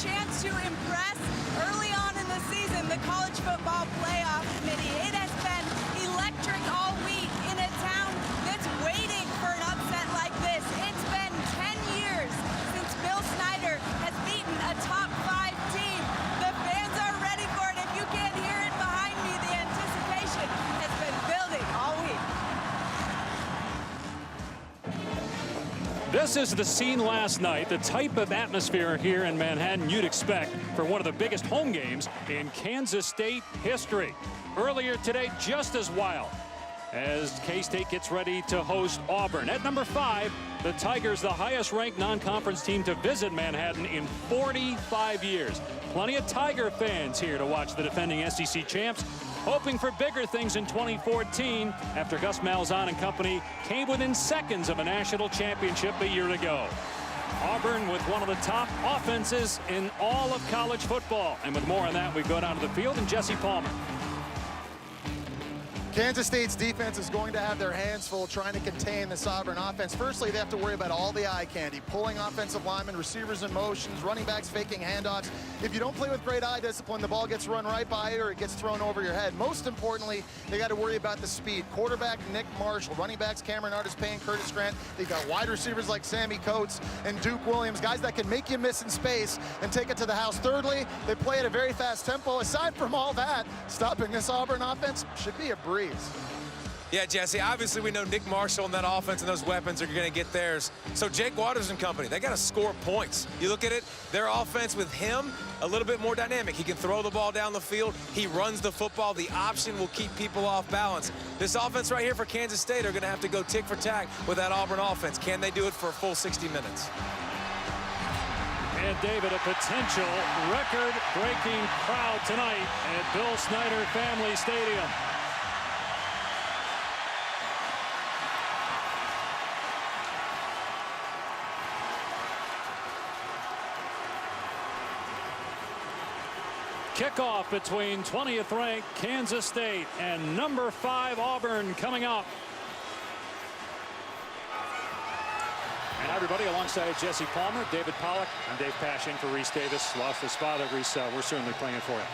chance to impress early on in the season, the College Football Playoff Committee. It has been electric all week in a town that's waiting for an upset like this. It's been 10 years since Bill Snyder has beaten a top 5 team. The fans are ready for it. If you can't hear it behind me, the anticipation has been building all week. This is the scene last night, the type of atmosphere here in Manhattan you'd expect for one of the biggest home games in Kansas State history. Earlier today, just as wild as K-State gets ready to host Auburn. At number 5, the Tigers, the highest ranked non-conference team to visit Manhattan in 45 years. Plenty of Tiger fans here to watch the defending SEC champs, hoping for bigger things in 2014 after Gus Malzahn and company came within seconds of a national championship a year ago. Auburn with one of the top offenses in all of college football. And with more on that, we go down to the field and Jesse Palmer. Kansas State's defense is going to have their hands full trying to contain this Auburn offense. Firstly, they have to worry about all the eye candy, pulling offensive linemen, receivers in motions, running backs faking handoffs. If you don't play with great eye discipline, the ball gets run right by you or it gets thrown over your head. Most importantly, they got to worry about the speed. Quarterback Nick Marshall, running backs Cameron Artis-Payne, Curtis Grant. They've got wide receivers like Sammy Coates and Duke Williams, guys that can make you miss in space and take it to the house. Thirdly, they play at a very fast tempo. Aside from all that, stopping this Auburn offense should be a breeze. Yeah, Jesse, obviously we know Nick Marshall and that offense and those weapons are going to get theirs. So Jake Waters and company, they got to score points. You look at it, their offense with him, a little bit more dynamic. He can throw the ball down the field. He runs the football. The option will keep people off balance. This offense right here for Kansas State are going to have to go tick for tack with that Auburn offense. Can they do it for a full 60 minutes? And David, a potential record-breaking crowd tonight at Bill Snyder Family Stadium. Kickoff between 20th ranked Kansas State and number 5 Auburn coming up. And everybody, alongside Jesse Palmer, David Pollack, I'm Dave Pash in for Reese Davis. Lost his father. Reese, we're certainly playing for you.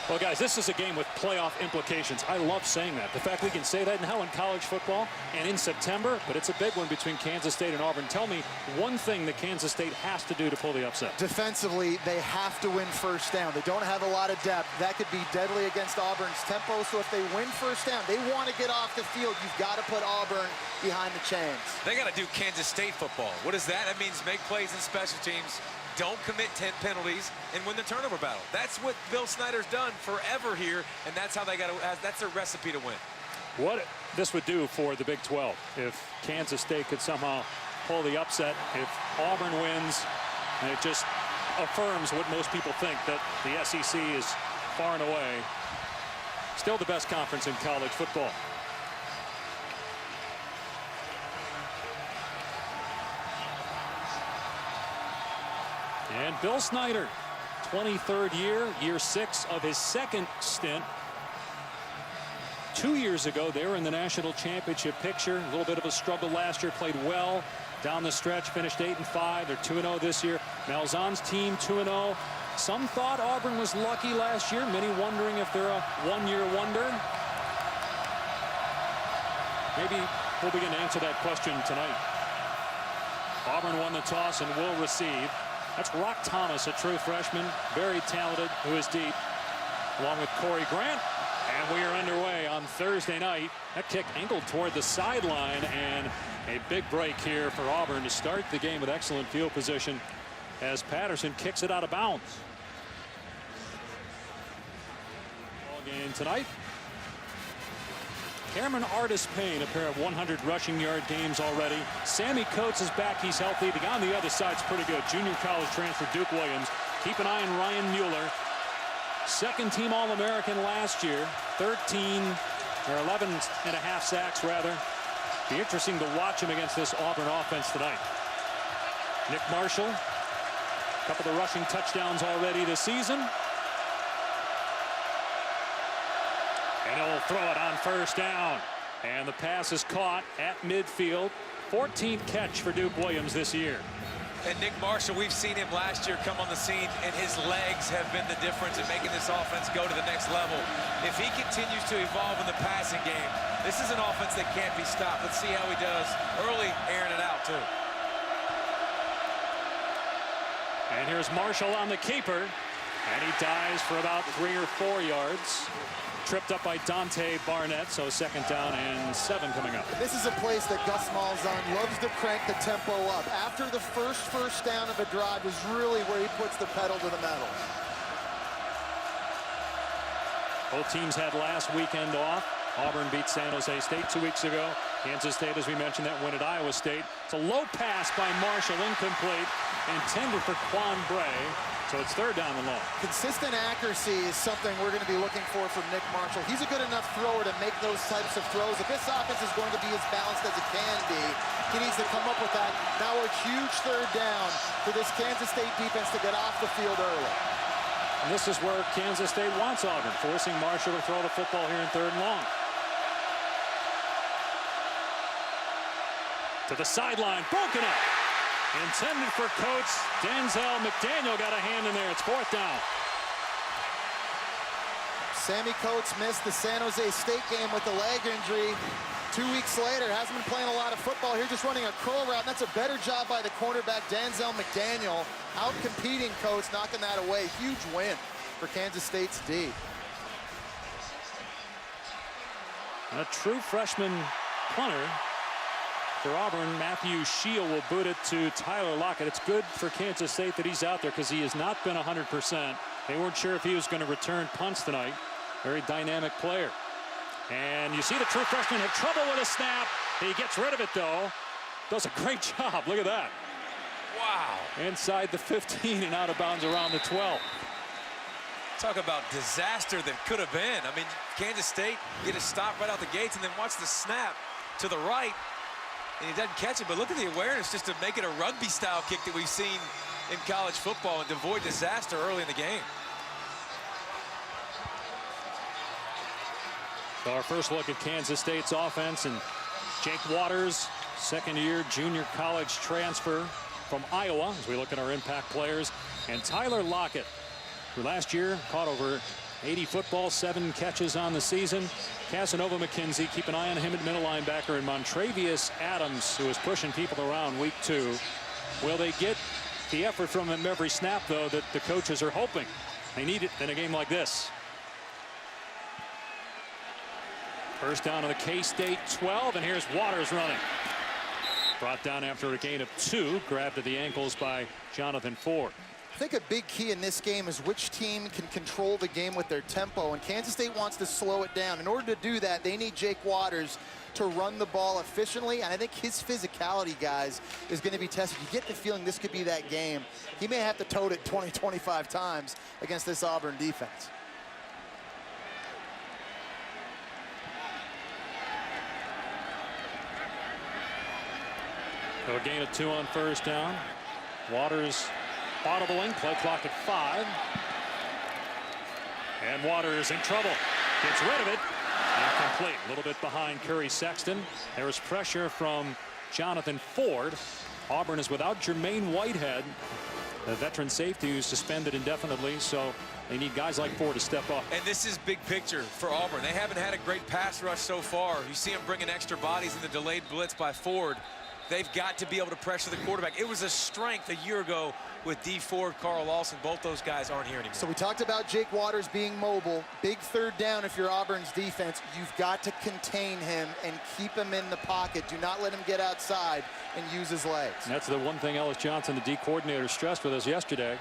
Well, guys, this is a game with playoff implications. I love saying that. The fact we can say that now in college football and in September, but it's a big one between Kansas State and Auburn. Tell me one thing that Kansas State has to do to pull the upset. Defensively, they have to win first down. They don't have a lot of depth. That could be deadly against Auburn's tempo. So if they win first down, they want to get off the field. You've got to put Auburn behind the chains. They got to do Kansas State football. What is that? That means make plays in special teams. Don't commit 10 penalties and win the turnover battle. That's what Bill Snyder's done forever here, and that's how they got to. That's their recipe to win. What this would do for the Big 12 if Kansas State could somehow pull the upset, if Auburn wins, and it just affirms what most people think, that the SEC is far and away still the best conference in college football. And Bill Snyder, 23rd year, year 6 of his second stint. 2 years ago, they were in the national championship picture. A little bit of a struggle last year, played well down the stretch, finished 8-5. They're 2-0 this year. Malzahn's team 2-0. Some thought Auburn was lucky last year, many wondering if they're a one-year wonder. Maybe we'll begin to answer that question tonight. Auburn won the toss and will receive. That's Rock Thomas, a true freshman, very talented, who is deep, along with Corey Grant. And we are underway on Thursday night. That kick angled toward the sideline, and a big break here for Auburn to start the game with excellent field position as Patterson kicks it out of bounds. Ball game tonight. Cameron Artis-Payne, a pair of 100 rushing yard games already. Sammy Coates is back. He's healthy. The guy on the other side's pretty good. Junior college transfer Duke Williams. Keep an eye on Ryan Mueller. Second team All-American last year. 11.5 sacks, rather. Be interesting to watch him against this Auburn offense tonight. Nick Marshall. A couple of rushing touchdowns already this season. And he'll throw it on first down. And the pass is caught at midfield. 14th catch for Duke Williams this year. And Nick Marshall, we've seen him last year come on the scene, and his legs have been the difference in making this offense go to the next level. If he continues to evolve in the passing game, this is an offense that can't be stopped. Let's see how he does early, airing it out, too. And here's Marshall on the keeper, and he dives for about 3 or 4 yards. Tripped up by Dante Barnett, so 2nd down and 7 coming up. This is a place that Gus Malzahn loves to crank the tempo up. After the first down of a drive is really where he puts the pedal to the metal. Both teams had last weekend off. Auburn beat San Jose State 2 weeks ago. Kansas State, as we mentioned, that win at Iowa State. It's a low pass by Marshall, incomplete, intended for Quan Bray. So it's 3rd down and long. Consistent accuracy is something we're going to be looking for from Nick Marshall. He's a good enough thrower to make those types of throws. If this offense is going to be as balanced as it can be, he needs to come up with that. Now a huge 3rd down for this Kansas State defense to get off the field early. And this is where Kansas State wants Auburn, forcing Marshall to throw the football here in 3rd and long. To the sideline, broken up. Intended for Coates. Denzel McDaniel got a hand in there. It's 4th down. Sammy Coates missed the San Jose State game with a leg injury. 2 weeks later, hasn't been playing a lot of football here, just running a curl route. And that's a better job by the cornerback, Denzel McDaniel, out competing Coates, knocking that away. Huge win for Kansas State's D. A true freshman punter for Auburn. Matthew Shield will boot it to Tyler Lockett. It's good for Kansas State that he's out there because he has not been 100%. They weren't sure if he was going to return punts tonight. Very dynamic player. And you see the true freshman had trouble with a snap. He gets rid of it, though. Does a great job. Look at that. Wow. Inside the 15 and out of bounds around the 12. Talk about disaster that could have been. I mean, Kansas State get a stop right out the gates and then watch the snap to the right. And he doesn't catch it, but look at the awareness just to make it a rugby-style kick that we've seen in college football and to avoid disaster early in the game. So our first look at Kansas State's offense, and Jake Waters, 2nd-year junior college transfer from Iowa, as we look at our impact players, and Tyler Lockett, who last year caught over 80 footballs, 7 catches on the season. Casanova McKenzie, keep an eye on him at middle linebacker, and Montravius Adams, who is pushing people around week 2. Will they get the effort from him every snap, though, that the coaches are hoping? They need it in a game like this. First down on the K-State 12, and here's Waters running. Brought down after a gain of 2, grabbed at the ankles by Jonathan Ford. I think a big key in this game is which team can control the game with their tempo, and Kansas State wants to slow it down. In order to do that, they need Jake Waters to run the ball efficiently, and I think his physicality, guys, is going to be tested. You get the feeling this could be that game. He may have to tote it 20, 25 times against this Auburn defense. So a gain of 2 on first down. Waters audibling, play clock at 5. And Waters in trouble. Gets rid of it. Incomplete. A little bit behind Curry Sexton. There was pressure from Jonathan Ford. Auburn is without Jermaine Whitehead, the veteran safety who's suspended indefinitely, so they need guys like Ford to step up. And this is big picture for Auburn. They haven't had a great pass rush so far. You see them bringing extra bodies in the delayed blitz by Ford. They've got to be able to pressure the quarterback. It was a strength a year ago with D. Ford, Carl Lawson. Both those guys aren't here anymore. So we talked about Jake Waters being mobile. Big 3rd down if you're Auburn's defense. You've got to contain him and keep him in the pocket. Do not let him get outside and use his legs. And that's the one thing Ellis Johnson, the D coordinator, stressed with us yesterday.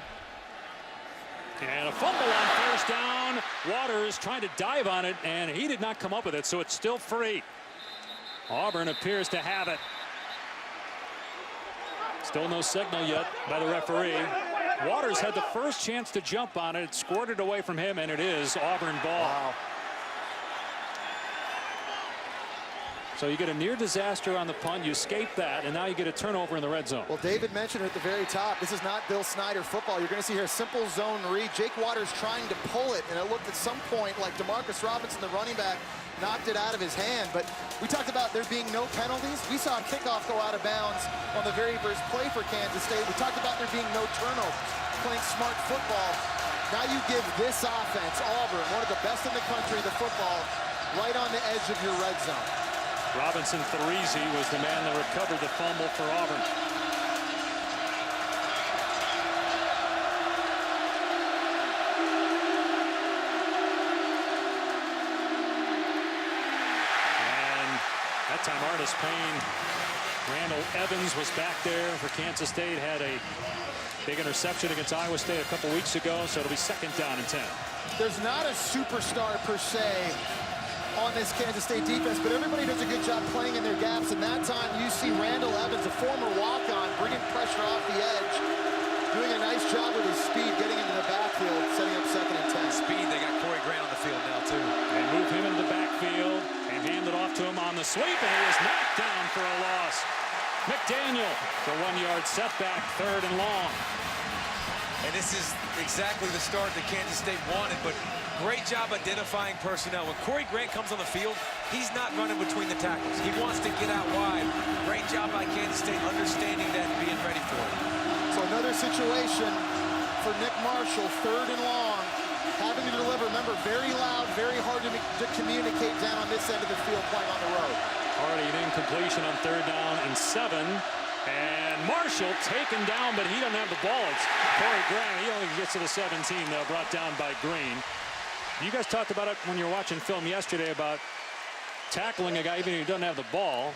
And a fumble on first down. Waters trying to dive on it, and he did not come up with it, so it's still free. Auburn appears to have it. Still no signal yet by the referee. Waters had the first chance to jump on it. It squirted away from him, and it is Auburn ball. Wow. So you get a near disaster on the punt, you escape that, and now you get a turnover in the red zone. Well, David mentioned at the very top, this is not Bill Snyder football. You're going to see here a simple zone read. Jake Waters trying to pull it, and it looked at some point like DeMarcus Robinson, the running back, knocked it out of his hand. But we talked about there being no penalties. We saw a kickoff go out of bounds on the very first play for Kansas State. We talked about there being no turnovers, playing smart football. Now you give this offense, Auburn, one of the best in the country, the football, right on the edge of your red zone. Robinson Therese was the man that recovered the fumble for Auburn. And that time Artis Payne, Randall Evans was back there for Kansas State, had a big interception against Iowa State a couple weeks ago, so it'll be 2nd down and 10. There's not a superstar per se on this Kansas State defense, but everybody does a good job playing in their gaps, and that time you see Randall Evans, a former walk-on, bringing pressure off the edge, doing a nice job with his speed, getting into the backfield, setting up 2nd and 10. Speed, they got Corey Grant on the field now, too. They move him into the backfield and hand it off to him on the sweep, and he is knocked down for a loss. McDaniel, the 1-yard setback, 3rd and long. And this is exactly the start that Kansas State wanted, but great job identifying personnel. When Corey Grant comes on the field, he's not running between the tackles. He wants to get out wide. Great job by Kansas State understanding that and being ready for it. So another situation for Nick Marshall, 3rd and long, having to deliver. Remember, very loud, very hard to communicate down on this end of the field playing on the road. Already an incompletion on 3rd down and 7. And Marshall taken down, but he doesn't have the ball. It's Corey Grant. He only gets to the 17, though, brought down by Green. You guys talked about it when you were watching film yesterday about tackling a guy even if he doesn't have the ball.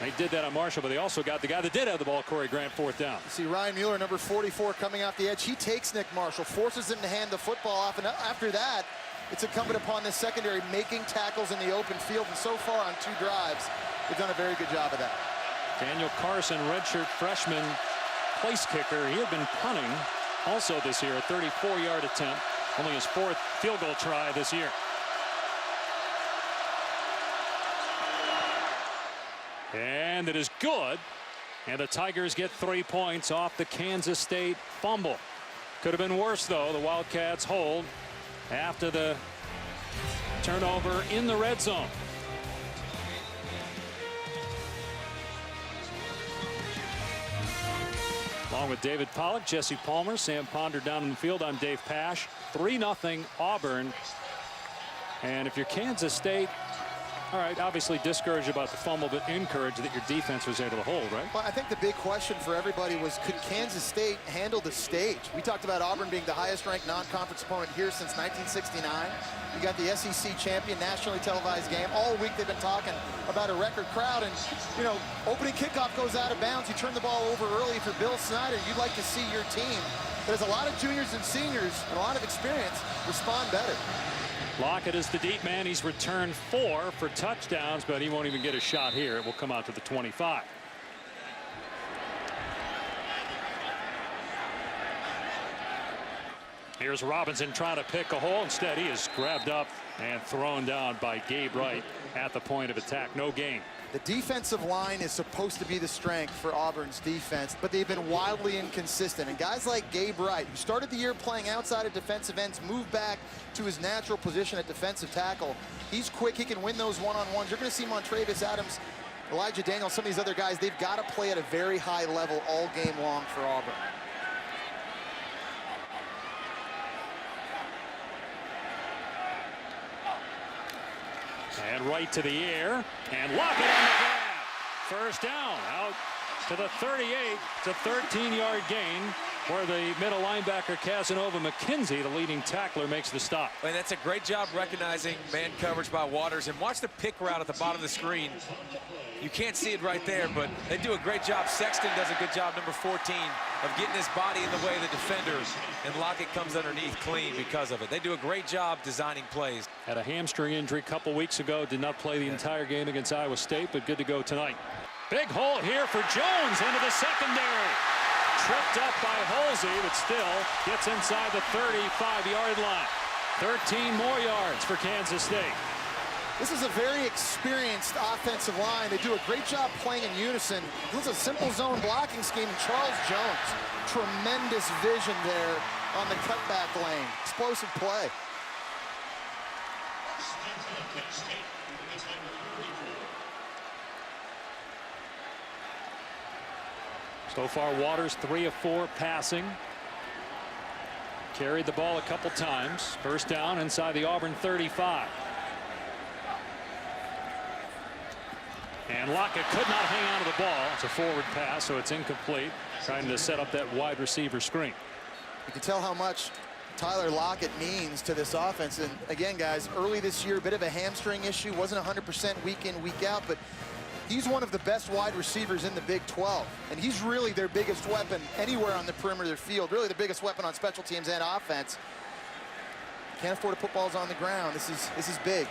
They did that on Marshall, but they also got the guy that did have the ball, Corey Grant, 4th down. You see Ryan Mueller, number 44, coming off the edge. He takes Nick Marshall, forces him to hand the football off, and after that, it's incumbent upon this secondary making tackles in the open field, and so far on 2 drives, they've done a very good job of that. Daniel Carson, redshirt freshman place kicker. He had been punting also this year, a 34-yard attempt. Only his 4th field goal try this year. And it is good. And the Tigers get 3 points off the Kansas State fumble. Could have been worse, though. The Wildcats hold after the turnover in the red zone. Along with David Pollack, Jesse Palmer, Sam Ponder down in the field. I'm Dave Pash. 3-0 Auburn. And if you're Kansas State, all right, obviously discouraged about the fumble, but encouraged that your defense was able to hold, right? Well, I think the big question for everybody was, could Kansas State handle the stage? We talked about Auburn being the highest-ranked non-conference opponent here since 1969. You got the SEC champion, nationally televised game. All week they've been talking about a record crowd, and, you know, opening kickoff goes out of bounds. You turn the ball over early for Bill Snyder. You'd like to see your team. There's a lot of juniors and seniors and a lot of experience respond better. Lockett is the deep man. He's returned 4 for touchdowns, but he won't even get a shot here. It will come out to the 25. Here's Robinson trying to pick a hole. Instead, he is grabbed up and thrown down by Gabe Wright at the point of attack. No gain. The defensive line is supposed to be the strength for Auburn's defense, but they've been wildly inconsistent. And guys like Gabe Wright, who started the year playing outside of defensive ends, moved back to his natural position at defensive tackle. He's quick. He can win those one-on-ones. You're going to see Montravius Adams, Elijah Daniels, some of these other guys, they've got to play at a very high level all game long for Auburn. And right to the air, and Lockett on the grab. First down, out to the 38. It's a 13-yard gain where the middle linebacker Casanova McKenzie, the leading tackler, makes the stop. And that's a great job recognizing man coverage by Waters. And watch the pick route at the bottom of the screen. You can't see it right there, but they do a great job. Sexton does a good job, number 14, of getting his body in the way of the defenders, and Lockett comes underneath clean because of it. They do a great job designing plays. Had a hamstring injury a couple weeks ago, did not play the entire game against Iowa State, but good to go tonight. Big hole here for Jones into the secondary. Tripped up by Halsey, but still gets inside the 35-yard line. 13 more yards for Kansas State. This is a very experienced offensive line. They do a great job playing in unison. This is a simple zone blocking scheme. Charles Jones, tremendous vision there on the cutback lane. Explosive play. So far, Waters 3 of 4 passing. Carried the ball a couple times. First down inside the Auburn 35. And Lockett could not hang on to the ball. It's a forward pass, so it's incomplete. Trying to set up that wide receiver screen. You can tell how much Tyler Lockett means to this offense. And again, guys, early this year, a bit of a hamstring issue. Wasn't 100% week in, week out, but he's one of the best wide receivers in the Big 12. And he's really their biggest weapon anywhere on the perimeter of their field. Really the biggest weapon on special teams and offense. Can't afford to put balls on the ground. This is big.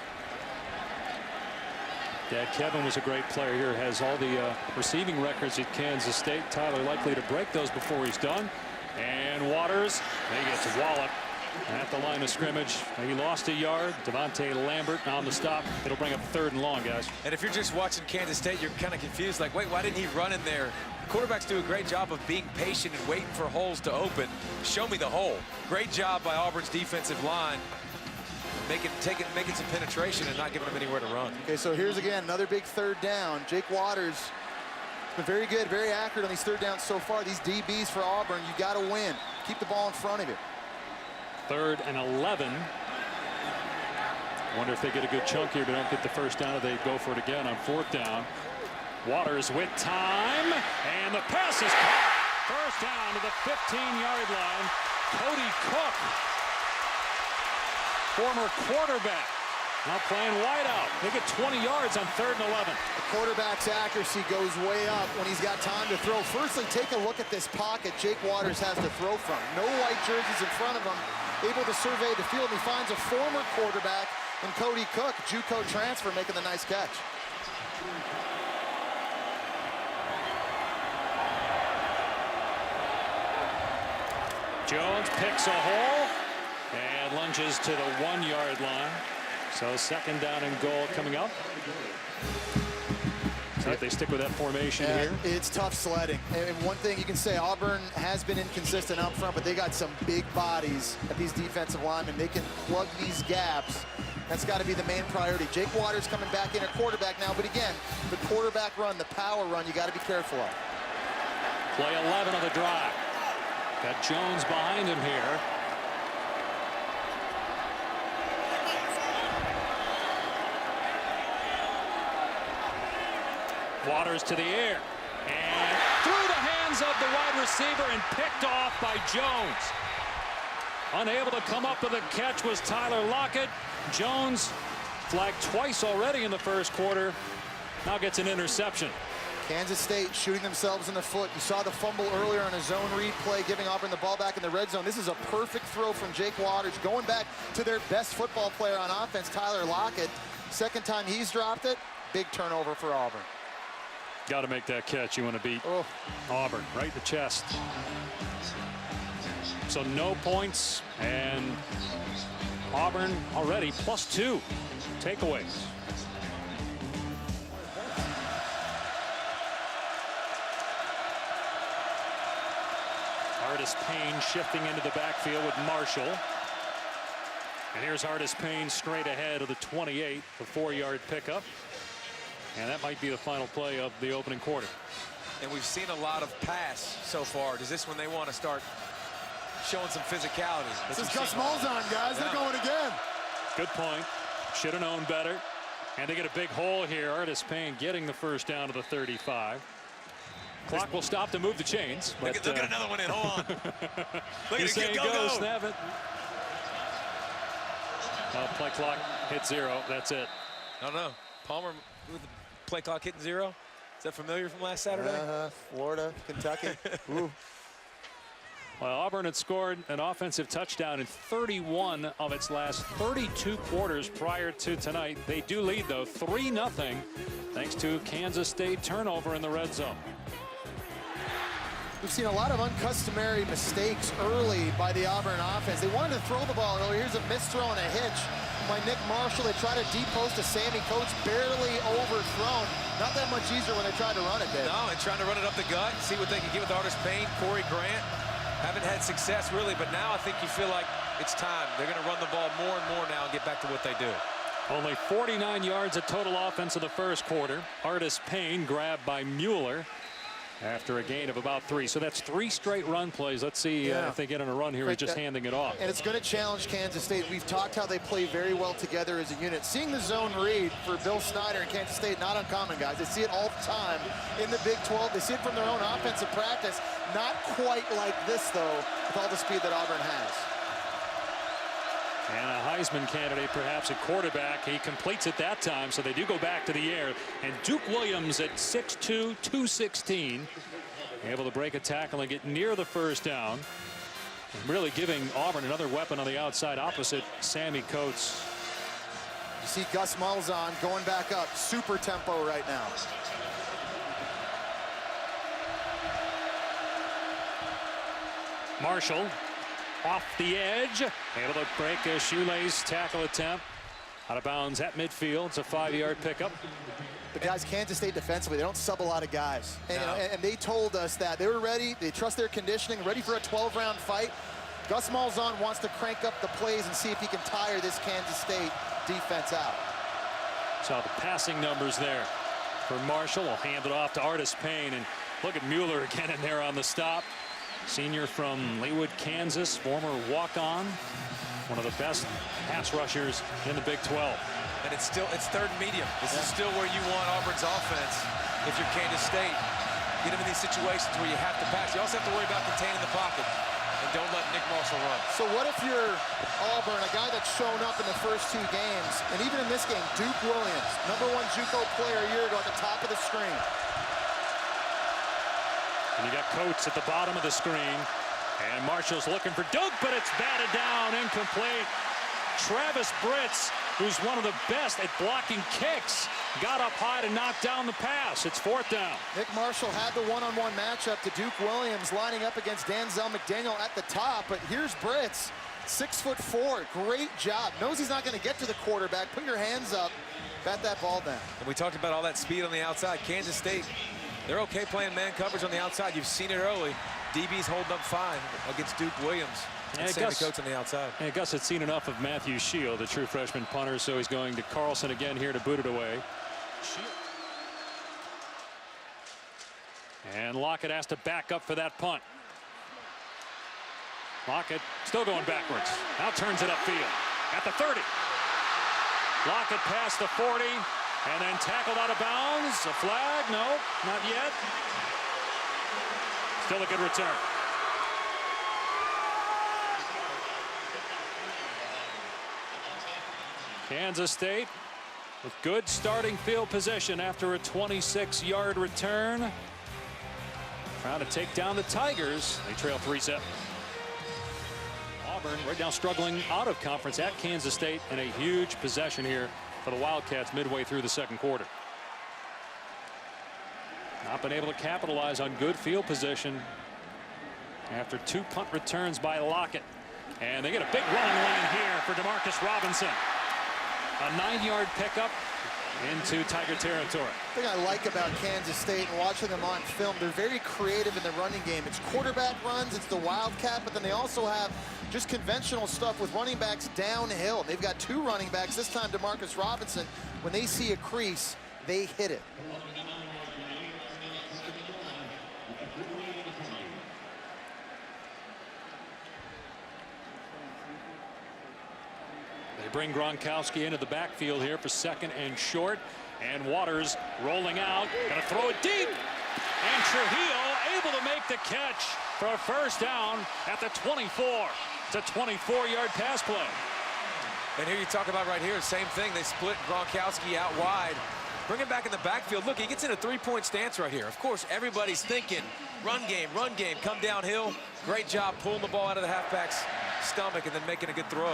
Dad Kevin was a great player here. Has all the receiving records at Kansas State. Tyler likely to break those before he's done. And Waters, he gets walloped at the line of scrimmage. He lost a yard. Devontae Lambert on the stop. It'll bring up 3rd and long, guys. And if you're just watching Kansas State, you're kind of confused. Like, wait, why didn't he run in there? Quarterbacks do a great job of being patient and waiting for holes to open. Show me the hole. Great job by Auburn's defensive line. Making some penetration and not giving them anywhere to run. Okay, so here's again another big 3rd down. Jake Waters has been very good, very accurate on these 3rd downs so far. These DBs for Auburn, you got to win. Keep the ball in front of you. 3rd and 11. Wonder if they get a good chunk here, but don't get the first down, or they go for it again on 4th down. Waters with time, and the pass is caught. First down to the 15-yard line. Cody Cook, former quarterback, now playing wideout. They get 20 yards on 3rd and 11. The quarterback's accuracy goes way up when he's got time to throw. Firstly, take a look at this pocket Jake Waters has to throw from. No white jerseys in front of him. Able to survey the field. He finds a former quarterback in Cody Cook, JUCO transfer, making the nice catch. Jones picks a hole and lunges to the 1-yard line. So 2nd down and goal coming up. See if they stick with that formation here. It's tough sledding. And one thing you can say, Auburn has been inconsistent up front, but they got some big bodies at these defensive linemen. They can plug these gaps. That's got to be the main priority. Jake Waters coming back in at quarterback now, but again, the quarterback run, the power run, you got to be careful of. Play 11 of the drive. Got Jones behind him here. Waters to the air, and through the hands of the wide receiver and picked off by Jones. Unable to come up with a catch was Tyler Lockett. Jones flagged twice already in the first quarter. Now gets an interception. Kansas State shooting themselves in the foot. You saw the fumble earlier on a zone read play, giving Auburn the ball back in the red zone. This is a perfect throw from Jake Waters, going back to their best football player on offense, Tyler Lockett. 2nd time he's dropped it. Big turnover for Auburn. Got to make that catch. You want to beat Auburn right in the chest. So no points, and Auburn already +2 takeaways. Artis Payne shifting into the backfield with Marshall. And here's Artis Payne straight ahead of the 28, the 4-yard pickup. And that might be the final play of the opening quarter. And we've seen a lot of pass so far. Does this when they want to start showing some physicality? This is Gus Malzahn, guys. They're going again. Good point. Should have known better. And they get a big hole here. Artis Payne getting the first down to the 35. Clock will stop to move the chains. But, look at another one in. Hold on. Look at it. Go, snap it. Play clock hit 0. That's it. I don't know. Palmer with the play clock hitting 0. Is that familiar from last Saturday? Florida, Kentucky. Ooh. Well, Auburn had scored an offensive touchdown in 31 of its last 32 quarters prior to tonight. They do lead, though, 3-0, thanks to Kansas State turnover in the red zone. We've seen a lot of uncustomary mistakes early by the Auburn offense. They wanted to throw the ball earlier. Here's a missed throw and a hitch. by Nick Marshall. They try to deep post to Sammy Coates, barely overthrown. Not that much easier when they tried to run it, Dave. No, and trying to run it up the gut, see what they can get with Artis Payne, Corey Grant. Haven't had success really, but now I think you feel like it's time. They're going to run the ball more and more now and get back to what they do. Only 49 yards of total offense in the first quarter. Artis Payne grabbed by Mueller after a gain of about 3. So that's 3 straight run plays. Let's see if they get on a run here. He's just handing it off. And it's going to challenge Kansas State. We've talked how they play very well together as a unit. Seeing the zone read for Bill Snyder and Kansas State, not uncommon, guys. They see it all the time in the Big 12. They see it from their own offensive practice. Not quite like this, though, with all the speed that Auburn has. And a Heisman candidate perhaps at quarterback. He completes it that time, so they do go back to the air. And Duke Williams at 6'2", 216, able to break a tackle and get near the first down. And really giving Auburn another weapon on the outside opposite Sammy Coates. You see Gus Malzahn going back up. Super tempo right now. Marshall off the edge, able to break a shoelace tackle attempt. Out of bounds at midfield. It's a 5-yard pickup. But guys, Kansas State defensively, they don't sub a lot of guys. And, no. and they told us that they were ready. They trust their conditioning, ready for a 12-round fight. Gus Malzahn wants to crank up the plays and see if he can tire this Kansas State defense out. Saw the passing numbers there for Marshall. Will hand it off to Artis Payne. And look at Mueller again in there on the stop. Senior from Leawood, Kansas, former walk-on, one of the best pass rushers in the Big 12. And it's third and medium. This is still where you want Auburn's offense if you're Kansas State. Get them in these situations where you have to pass. You also have to worry about containing the pocket. And don't let Nick Marshall run. So what if you're Auburn, a guy that's shown up in the first 2 games, and even in this game, Duke Williams, #1 JUCO player a year ago at the top of the screen. And you got Coates at the bottom of the screen. And Marshall's looking for Duke, but it's batted down, incomplete. Travis Britz, who's one of the best at blocking kicks, got up high to knock down the pass. It's 4th down. Nick Marshall had the one-on-one matchup to Duke Williams, lining up against Danzel McDaniel at the top. But here's Britz, 6'4", great job. Knows he's not going to get to the quarterback. Put your hands up, bat that ball down. And we talked about all that speed on the outside. Kansas State, they're okay playing man coverage on the outside. You've seen it early. DB's holding up fine against Duke Williams. And Sammy Coates on the outside. And Gus had seen enough of Matthew Shield, the true freshman punter, so he's going to Carlson again here to boot it away. And Lockett has to back up for that punt. Lockett still going backwards. Now turns it upfield at the 30. Lockett past the 40 and then tackled out of bounds. A flag? No, not yet. Still a good return. Kansas State with good starting field position after a 26-yard return. Trying to take down the Tigers. They trail 3-7. Auburn right now struggling out of conference at Kansas State, and a huge possession here for the Wildcats midway through the second quarter. Not been able to capitalize on good field position after 2 punt returns by Lockett. And they get a big running lane here for DeMarcus Robinson. A 9-yard pickup into Tiger territory. The thing I like about Kansas State and watching them on film, they're very creative in the running game. It's quarterback runs, it's the Wildcat, but then they also have just conventional stuff with running backs downhill. They've got 2 running backs, this time DeMarcus Robinson. When they see a crease, they hit it. They bring Gronkowski into the backfield here for 2nd and short. And Waters rolling out. Gonna throw it deep. And Trujillo able to make the catch for a 1st down at the 24. It's a 24-yard pass play. And here you talk about right here, same thing. They split Gronkowski out wide. Bring him back in the backfield. Look, he gets in a 3-point stance right here. Of course, everybody's thinking run game, come downhill. Great job pulling the ball out of the halfback's stomach and then making a good throw.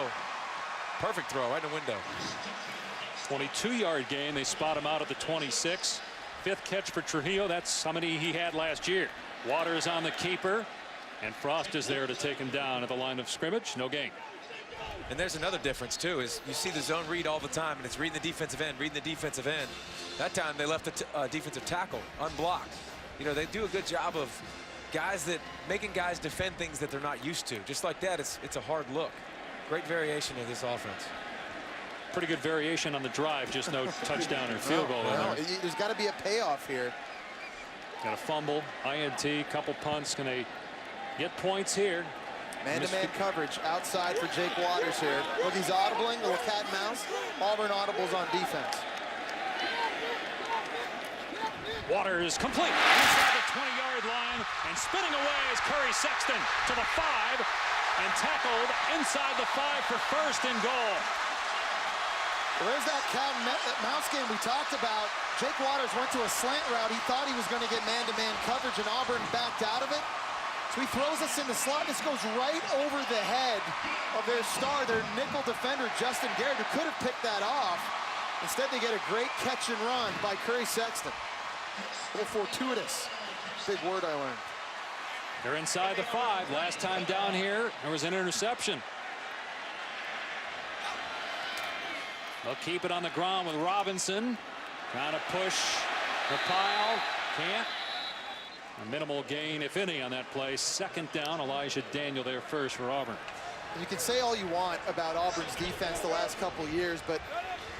Perfect throw right in the window. 22-yard gain. They spot him out at the 26. 5th catch for Trujillo. That's how many he had last year. Waters on the keeper. And Frost is there to take him down at the line of scrimmage. No gain. And there's another difference, too, is you see the zone read all the time, and it's reading the defensive end, reading the defensive end. That time they left the defensive tackle unblocked. You know, they do a good job of making guys defend things that they're not used to. Just like that, it's a hard look. Great variation of this offense. Pretty good variation on the drive, just no touchdown or field goal. There's got to be a payoff here. Got a fumble, INT, couple punts. Can they get points here? Man-to-man coverage outside for Jake Waters here. Look, he's audibling, little cat and mouse. Auburn audibles on defense. Waters complete inside the 20-yard line, and spinning away is Curry Sexton to the 5 and tackled inside the 5 for first and goal. Well, there's that cat and mouse game we talked about. Jake Waters went to a slant route. He thought he was going to get man-to-man coverage, and Auburn backed out of it. So he throws us in the slot. This goes right over the head of their star, their nickel defender, Justin Garrett, who could have picked that off. Instead, they get a great catch and run by Curry Sexton. A little fortuitous. Big word I learned. They're inside the 5. Last time down here, there was an interception. They'll keep it on the ground with Robinson. Trying to push the pile. Can't. A minimal gain, if any, on that play. Second down. Elijah Daniel there first for Auburn. You can say all you want about Auburn's defense the last couple of years, but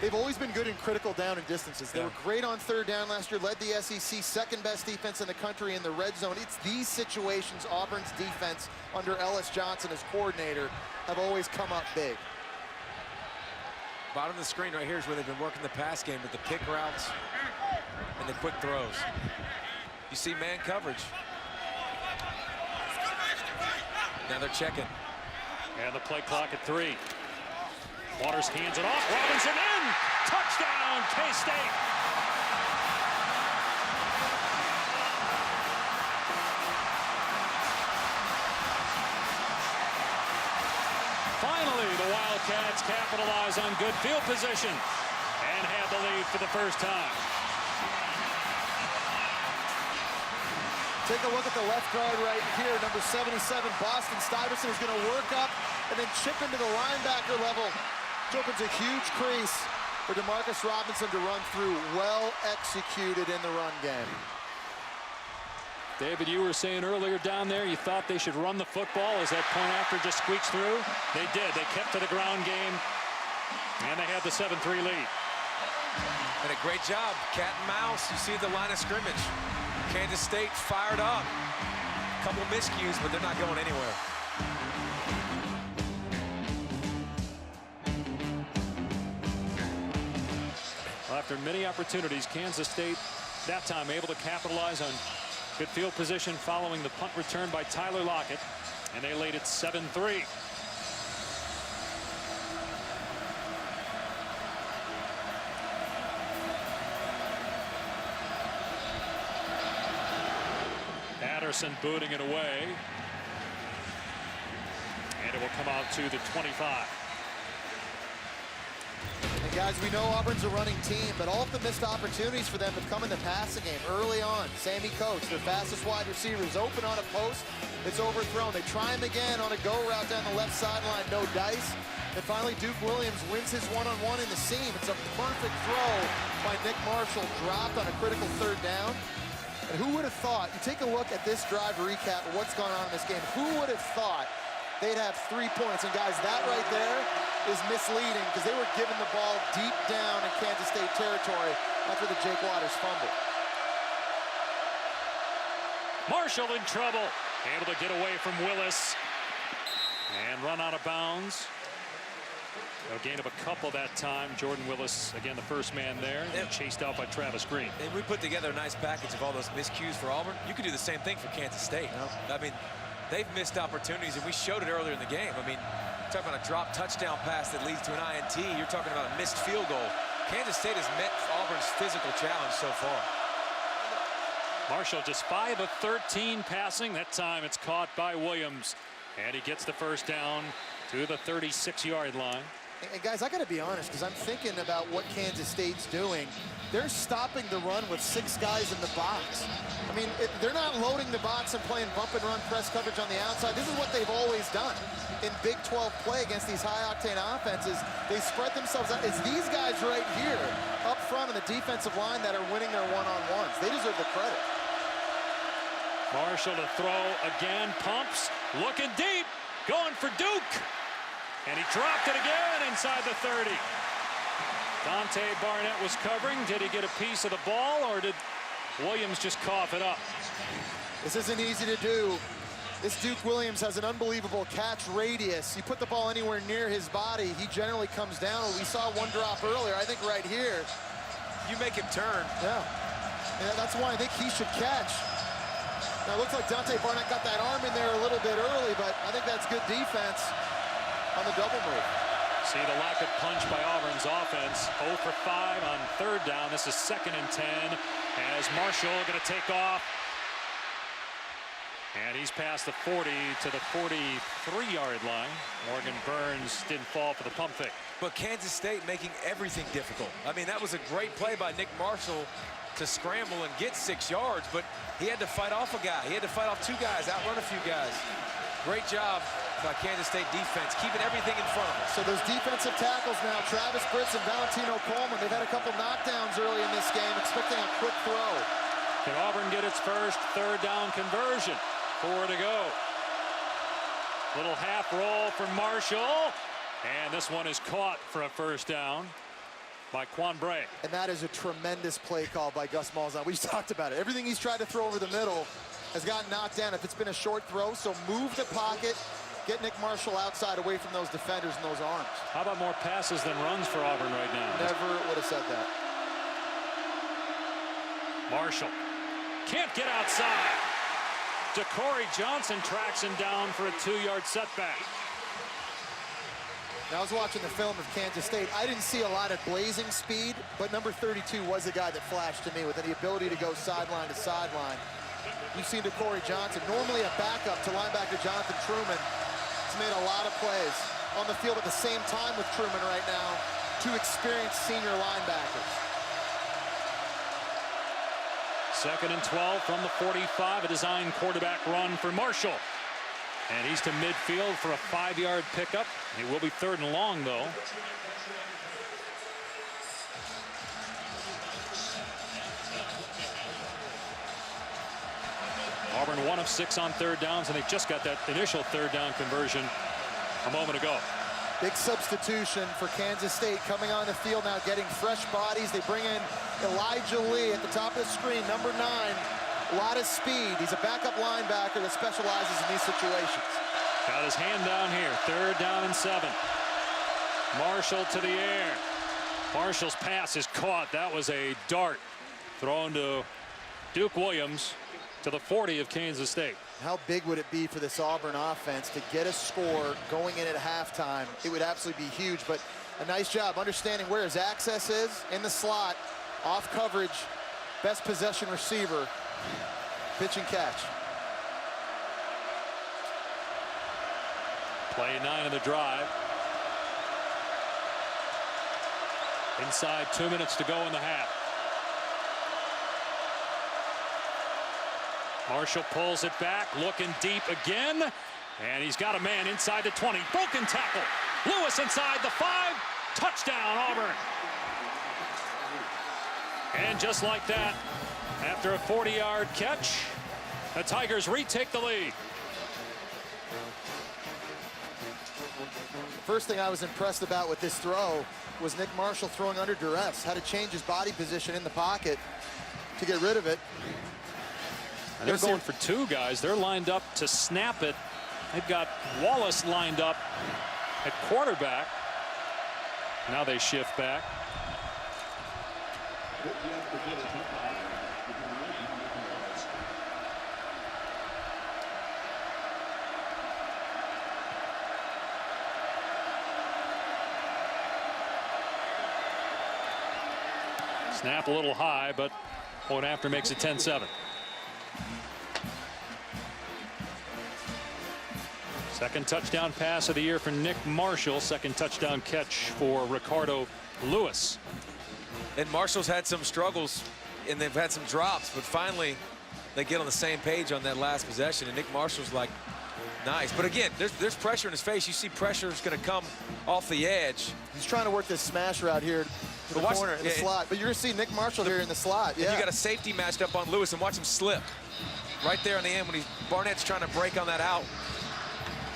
they've always been good in critical down and distances. They were great on third down last year, led the SEC, second best defense in the country in the red zone. It's these situations Auburn's defense under Ellis Johnson as coordinator have always come up big. Bottom of the screen right here is where they've been working the pass game with the pick routes and the quick throws. You see man coverage. Now they're checking. And the play clock at 3. Waters hands it off. Robinson in. Touchdown, K-State. Finally, the Wildcats capitalize on good field position and have the lead for the first time. Take a look at the left guard right here, number 77, Boston Stuyvesant, is going to work up and then chip into the linebacker level, which opens a huge crease for DeMarcus Robinson to run through. Well executed in the run game. David, you were saying earlier down there you thought they should run the football as that point after just squeaks through. They did. They kept to the ground game, and they had the 7-3 lead. And a great job, cat and mouse. You see the line of scrimmage. Kansas State fired up. A couple miscues, but they're not going anywhere. Well, after many opportunities, Kansas State that time able to capitalize on good field position following the punt return by Tyler Lockett, and they laid it 7-3. Patterson booting it away, and it will come out to the 25. And guys, we know Auburn's a running team, but all of the missed opportunities for them have come in the passing game early on. Sammy Coates, their fastest wide receiver, is open on a post. It's overthrown. They try him again on a go route down the left sideline. No dice. And finally, Duke Williams wins his one-on-one in the seam. It's a perfect throw by Nick Marshall, dropped on a critical third down. And who would have thought, you take a look at this drive recap of what's gone on in this game, who would have thought they'd have 3 points? And guys, that right there is misleading because they were giving the ball deep down in Kansas State territory after the Jake Waters fumble. Marshall in trouble, able to get away from Willis and run out of bounds. A gain of a couple that time. Jordan Willis, again, the first man there, and chased out by Travis Green. And we put together a nice package of all those miscues for Auburn. You could do the same thing for Kansas State. I mean, they've missed opportunities, and we showed it earlier in the game. I mean, talking about a drop touchdown pass that leads to an INT. You're talking about a missed field goal. Kansas State has met Auburn's physical challenge so far. Marshall just 5 of 13 passing. That time it's caught by Williams, and he gets the first down to the 36-yard line. And guys, I got to be honest, because I'm thinking about what Kansas State's doing. They're stopping the run with 6 guys in the box. I mean, they're not loading the box and playing bump and run press coverage on the outside. This is what they've always done in Big 12 play against these high-octane offenses. They spread themselves out. It's these guys right here up front on the defensive line that are winning their one-on-ones. They deserve the credit. Marshall to throw again, pumps, looking deep, going for Duke. And he dropped it again inside the 30. Dante Barnett was covering. Did he get a piece of the ball, or did Williams just cough it up? This isn't easy to do. This Duke Williams has an unbelievable catch radius. You put the ball anywhere near his body, he generally comes down. We saw one drop earlier. I think right here. You make him turn. Yeah. And that's why I think he should catch. Now, it looks like Dante Barnett got that arm in there a little bit early, but I think that's good defense on the double move. See the Lockett punch by Auburn's offense. 0 for 5 on 3rd down. This is 2nd and 10 as Marshall going to take off. And he's past the 40 to the 43-yard line. Morgan Burns didn't fall for the pump fake. But Kansas State making everything difficult. I mean, that was a great play by Nick Marshall to scramble and get 6 yards, but he had to fight off a guy. He had to fight off 2 guys, outrun a few guys. Great job by Kansas State defense, keeping everything in front of us. So those defensive tackles now, Travis Britz and Valentino Coleman, they've had a couple knockdowns early in this game, expecting a quick throw. Can Auburn get its first 3rd down conversion? 4 to go. Little half roll for Marshall. And this one is caught for a 1st down by Quan Bray. And that is a tremendous play call by Gus Malzahn. We just talked about it. Everything he's tried to throw over the middle has gotten knocked down if it's been a short throw. So move the pocket, get Nick Marshall outside away from those defenders and those arms. How about more passes than runs for Auburn right now? Never would have said that. Marshall can't get outside. DeCorey Johnson tracks him down for a 2-yard setback. Now, I was watching the film of Kansas State. I didn't see a lot of blazing speed, but number 32 was the guy that flashed to me with the ability to go sideline to sideline. You've seen DeCorey Johnson, normally a backup to linebacker Jonathan Truman. He's made a lot of plays on the field at the same time with Truman right now, 2 experienced senior linebackers. 2nd and 12 from the 45, a design quarterback run for Marshall. And he's to midfield for a 5-yard pickup. It will be 3rd and long, though. Auburn 1 of 6 on 3rd downs, and they just got that initial 3rd down conversion a moment ago. Big substitution for Kansas State coming on the field now, getting fresh bodies. They bring in Elijah Lee at the top of the screen, number 9. A lot of speed. He's a backup linebacker that specializes in these situations. Got his hand down here. 3rd down and 7. Marshall to the air. Marshall's pass is caught. That was a dart thrown to Duke Williams to the 40 of Kansas State. How big would it be for this Auburn offense to get a score going in at halftime? It would absolutely be huge, but a nice job understanding where his access is in the slot, off coverage, best possession receiver, pitch and catch. Play 9 of the drive. Inside 2 minutes to go in the half. Marshall pulls it back, looking deep again, and he's got a man inside the 20. Broken tackle. Lewis inside the 5. Touchdown, Auburn. And just like that, after a 40-yard catch, the Tigers retake the lead. First thing I was impressed about with this throw was Nick Marshall throwing under duress. Had to change his body position in the pocket to get rid of it. And they're going for 2 guys. They're lined up to snap it. They've got Wallace lined up at quarterback. Now they shift back. Snap a little high, but point after makes it 10-7. Second touchdown pass of the year for Nick Marshall. Second touchdown catch for Ricardo Lewis. And Marshall's had some struggles and they've had some drops, but finally they get on the same page on that last possession, and Nick Marshall's like, nice. But again, there's pressure in his face. You see pressure is going to come off the edge. He's trying to work this smash route here to the corner in the slot. But you're going to see Nick Marshall here in the slot. Yeah. You got a safety matched up on Lewis, and watch him slip. Right there in the end when Barnett's trying to break on that out.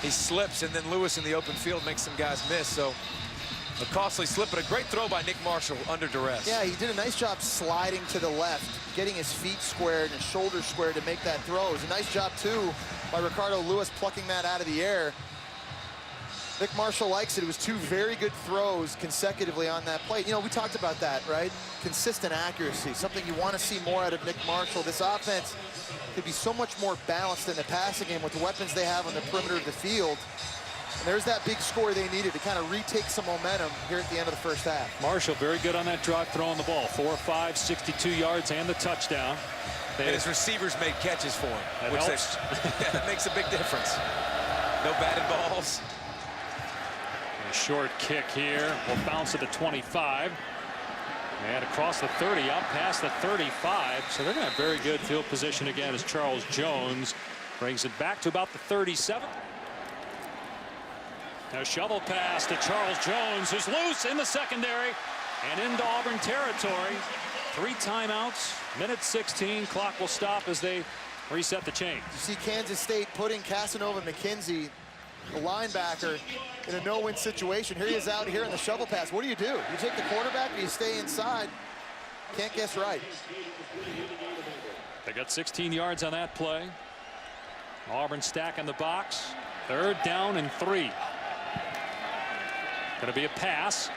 He slips, and then Lewis in the open field makes some guys miss. So a costly slip, but a great throw by Nick Marshall under duress. Yeah, he did a nice job sliding to the left, getting his feet squared and his shoulders squared to make that throw. It was a nice job, too, by Ricardo Lewis plucking that out of the air. Nick Marshall likes it. It was two very good throws consecutively on that play. You know, we talked about that, right? Consistent accuracy, something you want to see more out of Nick Marshall. This offense could be so much more balanced in the passing game with the weapons they have on the perimeter of the field. And there's that big score they needed to kind of retake some momentum here at the end of the first half. Marshall very good on that drive throwing the ball. 4-5, 62 yards and the touchdown. And his receivers made catches for him. That helps. That makes a big difference. No batted balls. A short kick here will bounce at the 25. And across the 30, out past the 35. So they're going to have very good field position again as Charles Jones brings it back to about the 37. A shovel pass to Charles Jones, who's loose in the secondary and into Auburn territory. 3 timeouts, minute 16. Clock will stop as they reset the chain. You see Kansas State putting Casanova McKenzie, the linebacker, in a no-win situation. Here he is out here in the shovel pass. What do? You take the quarterback or you stay inside? Can't guess right. They got 16 yards on that play. Auburn stacking the box. 3rd down and 3. Going to be a pass.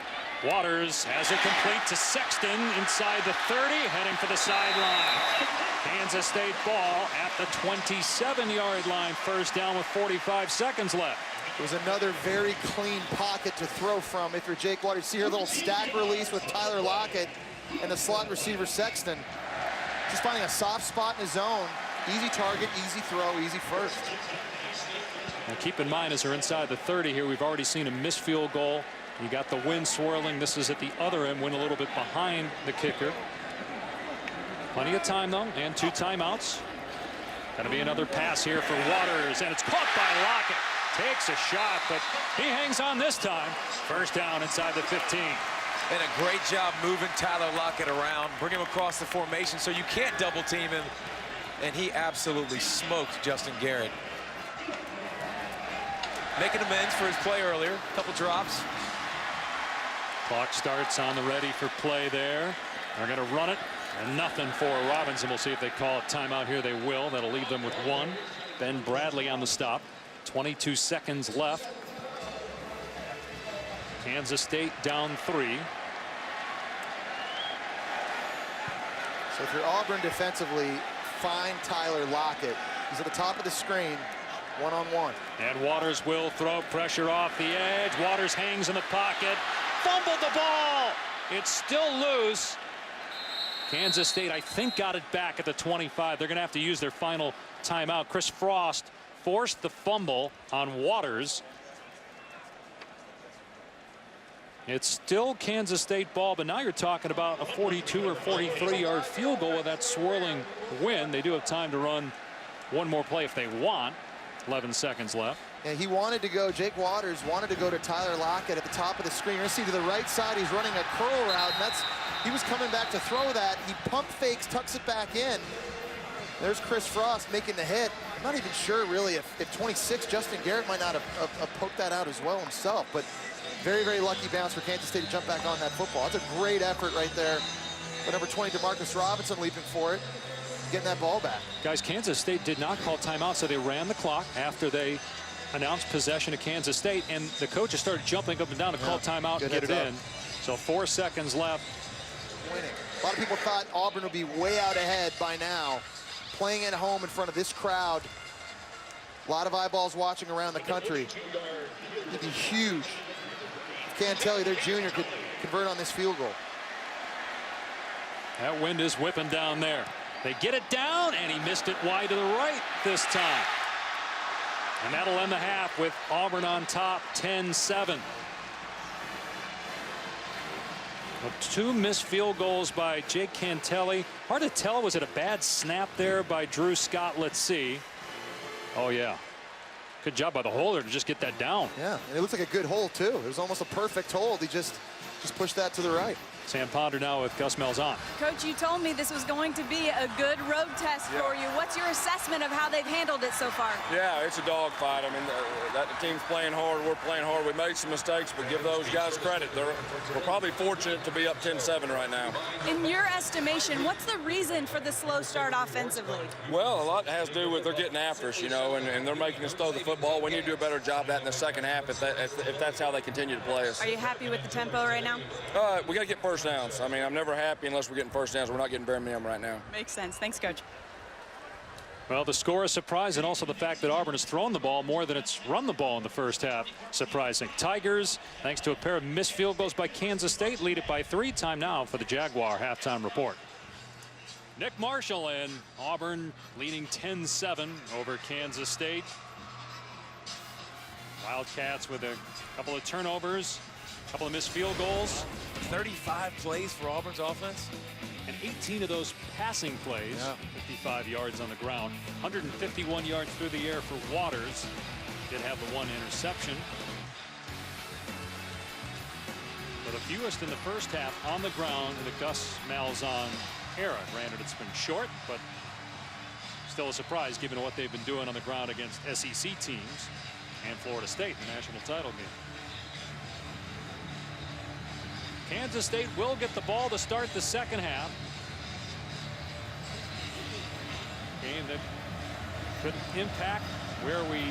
Waters has it complete to Sexton inside the 30, heading for the sideline. Kansas State ball at the 27-yard line. 1st down with 45 seconds left. It was another very clean pocket to throw from if you're Jake Waters. See here, little stack release with Tyler Lockett and the slot receiver Sexton. Just finding a soft spot in his zone. Easy target, easy throw, easy first. Now keep in mind, as they're inside the 30 here, we've already seen a missed field goal. You got the wind swirling. This is at the other end, went a little bit behind the kicker. Plenty of time, though, and 2 timeouts. Going to be another pass here for Waters, and it's caught by Lockett. Takes a shot, but he hangs on this time. 1st down inside the 15. And a great job moving Tyler Lockett around, bring him across the formation so you can't double team him. And he absolutely smoked Justin Garrett. Making amends for his play earlier. A couple drops. Clock starts on the ready for play there. They're going to run it, and nothing for Robinson. We'll see if they call a timeout here. They will. That'll leave them with 1. Ben Bradley on the stop. 22 seconds left. Kansas State down 3. So if you're Auburn defensively, find Tyler Lockett. He's at the top of the screen, one-on-one. And Waters will throw, pressure off the edge. Waters hangs in the pocket. Fumbled the ball. It's still loose. Kansas State, I think, got it back at the 25. They're going to have to use their final timeout. Chris Frost forced the fumble on Waters. It's still Kansas State ball, but now you're talking about a 42 or 43-yard field goal with that swirling wind. They do have time to run one more play if they want. 11 seconds left. And he wanted to go, Jake Waters wanted to go to Tyler Lockett at the top of the screen. You're going to see to the right side, he's running a curl route, and he was coming back to throw that. He pump fakes, tucks it back in. There's Chris Frost making the hit. I'm not even sure, really, if 26, Justin Garrett might not have poked that out as well himself, but very, very lucky bounce for Kansas State to jump back on that football. That's a great effort right there. But number 20, DeMarcus Robinson leaping for it, getting that ball back. Guys, Kansas State did not call timeout, so they ran the clock after they announced possession of Kansas State, and the coaches started jumping up and down to call timeout and get it in. So 4 seconds left. Winning. A lot of people thought Auburn would be way out ahead by now, playing at home in front of this crowd. A lot of eyeballs watching around the country. It'd be huge. Can't tell you their junior could convert on this field goal. That wind is whipping down there. They get it down, and he missed it wide to the right this time. And that'll end the half with Auburn on top 10-7. Two missed field goals by Jake Cantelli. Hard to tell. Was it a bad snap there by Drew Scott? Let's see. Oh, yeah. Good job by the holder to just get that down. Yeah, and it looks like a good hold, too. It was almost a perfect hold. He just pushed that to the right. Sam Ponder now with Gus Malzahn. Coach, you told me this was going to be a good road test for you. What's your assessment of how they've handled it so far? Yeah, it's a dogfight. I mean, the team's playing hard. We're playing hard. We made some mistakes, but give those guys credit. We're probably fortunate to be up 10-7 right now. In your estimation, what's the reason for the slow start offensively? Well, a lot has to do with they're getting after us, you know, and they're making us throw the football. We need to do a better job of that in the second half if that's how they continue to play us. Are you happy with the tempo right now? We got to get first downs. I mean, I'm never happy unless we're getting first downs. We're not getting very many of them right now. Makes sense. Thanks, Coach. Well, the score is surprising. Also the fact that Auburn has thrown the ball more than it's run the ball in the first half. Surprising. Tigers, thanks to a pair of missed field goals by Kansas State, lead it by 3. Time now for the Jaguar halftime report. Nick Marshall and Auburn leading 10-7 over Kansas State. Wildcats with a couple of turnovers, a couple of missed field goals. 35 plays for Auburn's offense. And 18 of those passing plays, 55 yards on the ground, 151 yards through the air for Waters. Did have the one interception. But the fewest in the first half on the ground in the Gus Malzahn era. Granted, it's been short, but still a surprise given what they've been doing on the ground against SEC teams and Florida State in the national title game. Kansas State will get the ball to start the second half. Game that could impact where we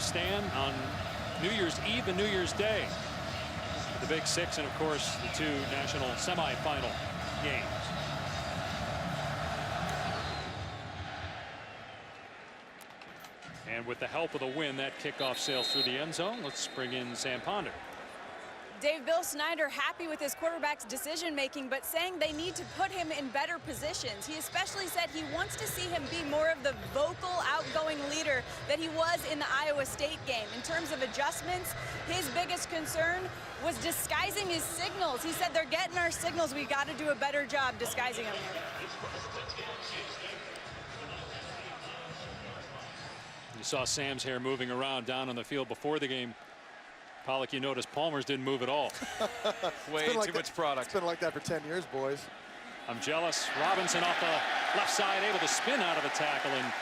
stand on New Year's Eve and New Year's Day. The Big Six and, of course, the 2 national semifinal games. And with the help of the win, that kickoff sails through the end zone. Let's bring in Sam Ponder. Dave, Bill Snyder happy with his quarterback's decision-making, but saying they need to put him in better positions. He especially said he wants to see him be more of the vocal, outgoing leader that he was in the Iowa State game. In terms of adjustments, his biggest concern was disguising his signals. He said, they're getting our signals. We got to do a better job disguising them. You saw Sam's hair moving around down on the field before the game. Pollock, you noticed Palmer's didn't move at all. Way too much product. It's been like that for 10 years, boys. I'm jealous. Robinson off the left side, able to spin out of the tackle and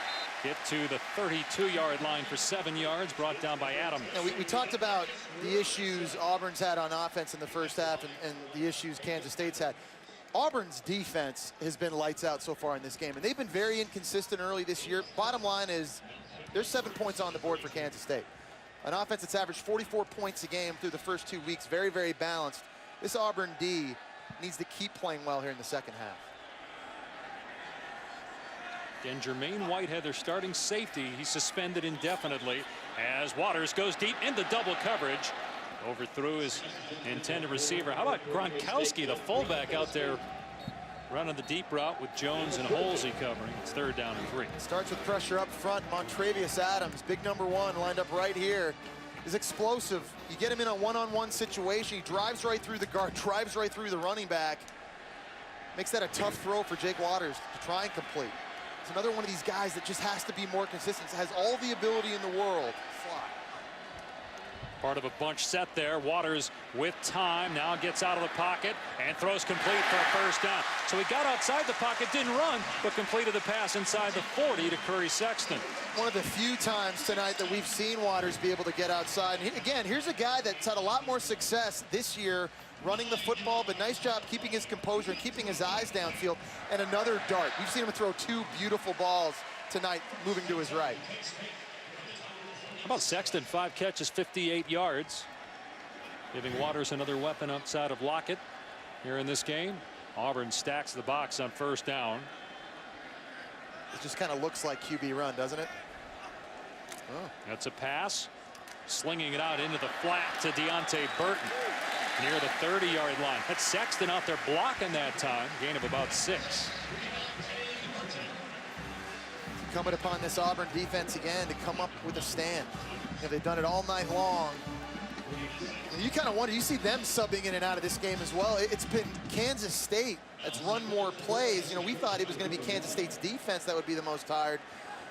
get to the 32-yard line for 7 yards, brought down by Adams. We talked about the issues Auburn's had on offense in the first half and the issues Kansas State's had. Auburn's defense has been lights out so far in this game, and they've been very inconsistent early this year. Bottom line is there's 7 points on the board for Kansas State. An offense that's averaged 44 points a game through the first 2 weeks. Very, very balanced. This Auburn D needs to keep playing well here in the second half. Again, Jermaine Whitehead, their starting safety. He's suspended indefinitely as Waters goes deep into double coverage. Overthrew his intended receiver. How about Gronkowski, the fullback, out there running the deep route with Jones and Holsey covering. It's 3rd down and 3. Starts with pressure up front. Montravius Adams, big number 1, lined up right here, is explosive. You get him in a one-on-one situation. He drives right through the guard, drives right through the running back. Makes that a tough throw for Jake Waters to try and complete. It's another one of these guys that just has to be more consistent. Has all the ability in the world. Part of a bunch set there. Waters with time now gets out of the pocket and throws complete for a first down. So he got outside the pocket, didn't run, but completed the pass inside the 40 to Curry Sexton. One of the few times tonight that we've seen Waters be able to get outside. And again, here's a guy that's had a lot more success this year running the football, but nice job keeping his composure and keeping his eyes downfield. And another dart. We've seen him throw 2 beautiful balls tonight, moving to his right. How about Sexton? 5 catches, 58 yards. Giving Waters another weapon outside of Lockett here in this game. Auburn stacks the box on first down. It just kind of looks like QB run, doesn't it? Oh. That's a pass. Slinging it out into the flat to Deontay Burton near the 30-yard line. That's Sexton out there blocking that time. Gain of about 6. incumbent upon this Auburn defense again to come up with a stand. You know, they've done it all night long. And you kind of wonder, you see them subbing in and out of this game as well. It's been Kansas State that's run more plays. You know, we thought it was going to be Kansas State's defense that would be the most tired.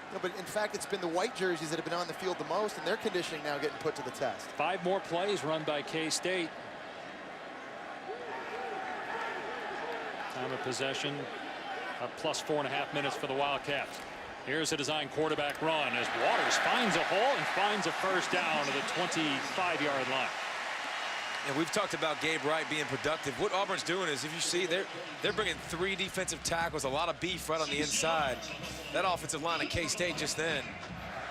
You know, but in fact, it's been the white jerseys that have been on the field the most, and their conditioning now getting put to the test. 5 more plays run by K-State. Time of possession, plus 4.5 minutes for the Wildcats. Here's a design quarterback run as Waters finds a hole and finds a first down to the 25-yard line. And we've talked about Gabe Wright being productive. What Auburn's doing is, if you see, they're bringing 3 defensive tackles, a lot of beef right on the inside. That offensive line of K-State just then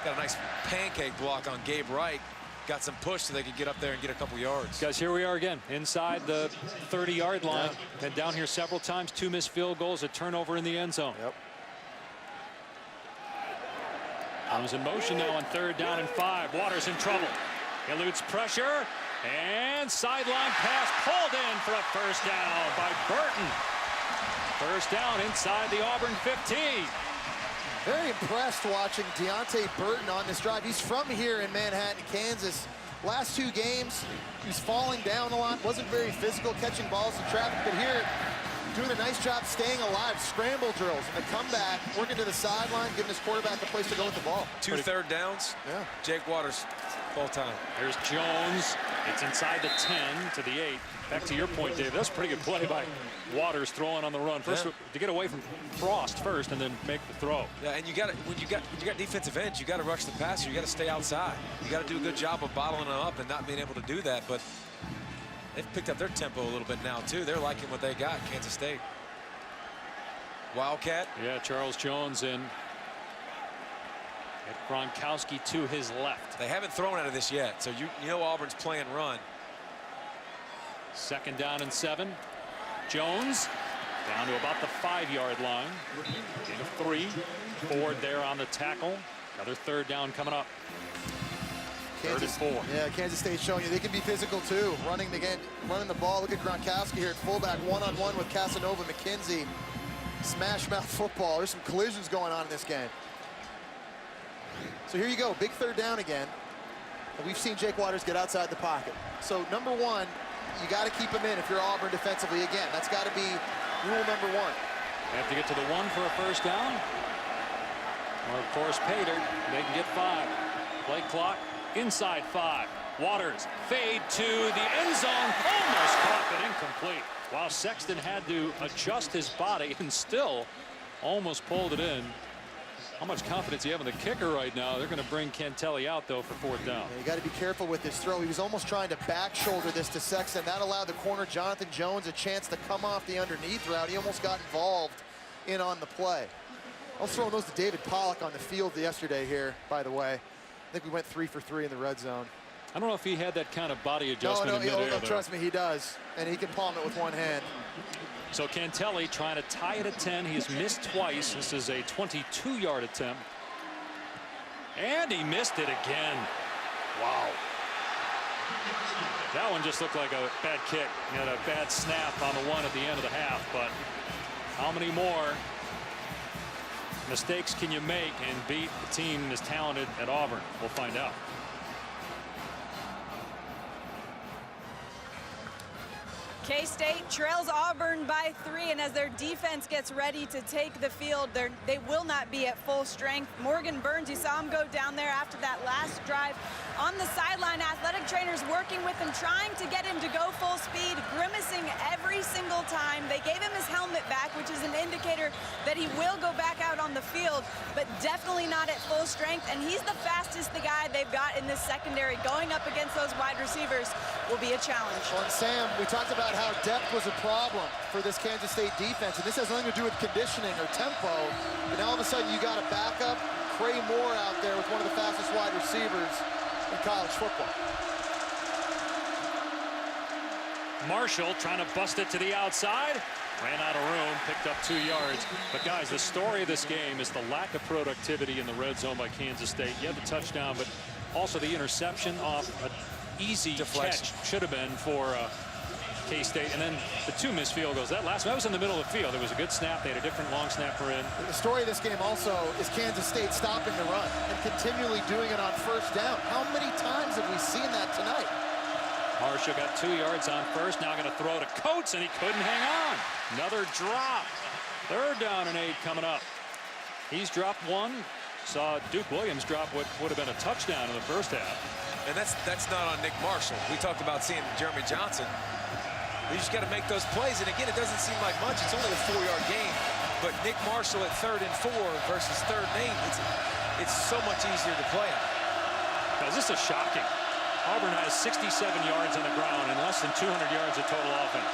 got a nice pancake block on Gabe Wright. Got some push so they could get up there and get a couple yards. Guys, here we are again inside the 30-yard line. And down here several times, 2 missed field goals, a turnover in the end zone. Yep. Comes in motion now on 3rd down and 5. Waters in trouble. Eludes pressure. And sideline pass pulled in for a first down by Burton. First down inside the Auburn 15. Very impressed watching Deontay Burton on this drive. He's from here in Manhattan, Kansas. Last 2 games, he was falling down a lot, wasn't very physical, catching balls in traffic, but here, doing a nice job staying alive, scramble drills, and the comeback, working to the sideline, giving his quarterback a place to go with the ball. 2 third downs. Yeah. Jake Waters, full time. There's Jones. It's inside the 10 to the 8. Back to your point, Dave. That's a pretty good play by Waters throwing on the run. First, to get away from Frost first, and then make the throw. Yeah, and when you got defensive ends, you got to rush the passer. You got to stay outside. You got to do a good job of bottling them up and not being able to do that. But they've picked up their tempo a little bit now too. They're liking what they got. Kansas State. Wildcat. Yeah, Charles Jones in. And Gronkowski to his left. They haven't thrown out of this yet, so you know Auburn's playing run. 2nd down and 7. Jones down to about the 5-yard line. Gain of 3. Ford there on the tackle. Another 3rd down coming up. Kansas, 3rd and 4. Yeah, Kansas State showing you they can be physical too. Running the ball. Look at Gronkowski here at fullback, one-on-one with Casanova McKenzie. Smash mouth football. There's some collisions going on in this game. So here you go, big 3rd down again. And we've seen Jake Waters get outside the pocket. So number 1, you got to keep him in if you're Auburn defensively again. That's got to be rule number 1. They have to get to the 1 for a first down. Or of course Pater, they can get 5. Play clock inside 5. Waters fade to the end zone, almost caught but incomplete. Wow, Sexton had to adjust his body and still almost pulled it in. How much confidence do you have in the kicker right now? They're going to bring Cantelli out, though, for 4th down. Yeah, you got to be careful with this throw. He was almost trying to back shoulder this to Sexton. That allowed the corner, Jonathan Jones, a chance to come off the underneath route. He almost got involved in on the play. I was throwing those to David Pollock on the field yesterday here, by the way. I think we went 3 for 3 in the red zone. I don't know if he had that kind of body adjustment in midair. No, trust me, he does. And he can palm it with 1 hand. So Cantelli trying to tie it at 10. He has missed twice. This is a 22-yard attempt. And he missed it again. Wow. That one just looked like a bad kick. He had a bad snap on the one at the end of the half. But how many more mistakes can you make and beat the team as talented at Auburn? We'll find out. K-State trails Auburn by 3, and as their defense gets ready to take the field, they will not be at full strength. Morgan Burns, you saw him go down there after that last drive on the sideline. Athletic trainers working with him, trying to get him to go full speed, grimacing every single time. They gave him his helmet back, which is an indicator that he will go back out on the field, but definitely not at full strength. And he's the fastest guy they've got in this secondary. Going up against those wide receivers will be a challenge. Well, and Sam, we talked about how depth was a problem for this Kansas State defense, and this has nothing to do with conditioning or tempo. But now all of a sudden you got a backup, Trey Moore out there with one of the fastest wide receivers in college football. Marshall trying to bust it to the outside. Ran out of room, picked up 2 yards. But guys, the story of this game is the lack of productivity in the red zone by Kansas State. You had the touchdown, but also the interception off an easy deflection. Catch should have been for K-State, and then the 2 missed field goals. That last one, that was in the middle of the field. It was a good snap. They had a different long snapper in. The story of this game also is Kansas State stopping the run and continually doing it on first down. How many times have we seen that tonight? Marshall got 2 yards on first. Now going to throw to Coates, and he couldn't hang on. Another drop. 3rd down and 8 coming up. He's dropped 1. Saw Duke Williams drop what would have been a touchdown in the first half. And that's not on Nick Marshall. We talked about seeing Jeremy Johnson. You just got to make those plays. And again, it doesn't seem like much. It's only a 4-yard gain. But Nick Marshall at 3rd and 4 versus 3rd and 8, it's so much easier to play on. Now, this is shocking. Auburn has 67 yards on the ground and less than 200 yards of total offense.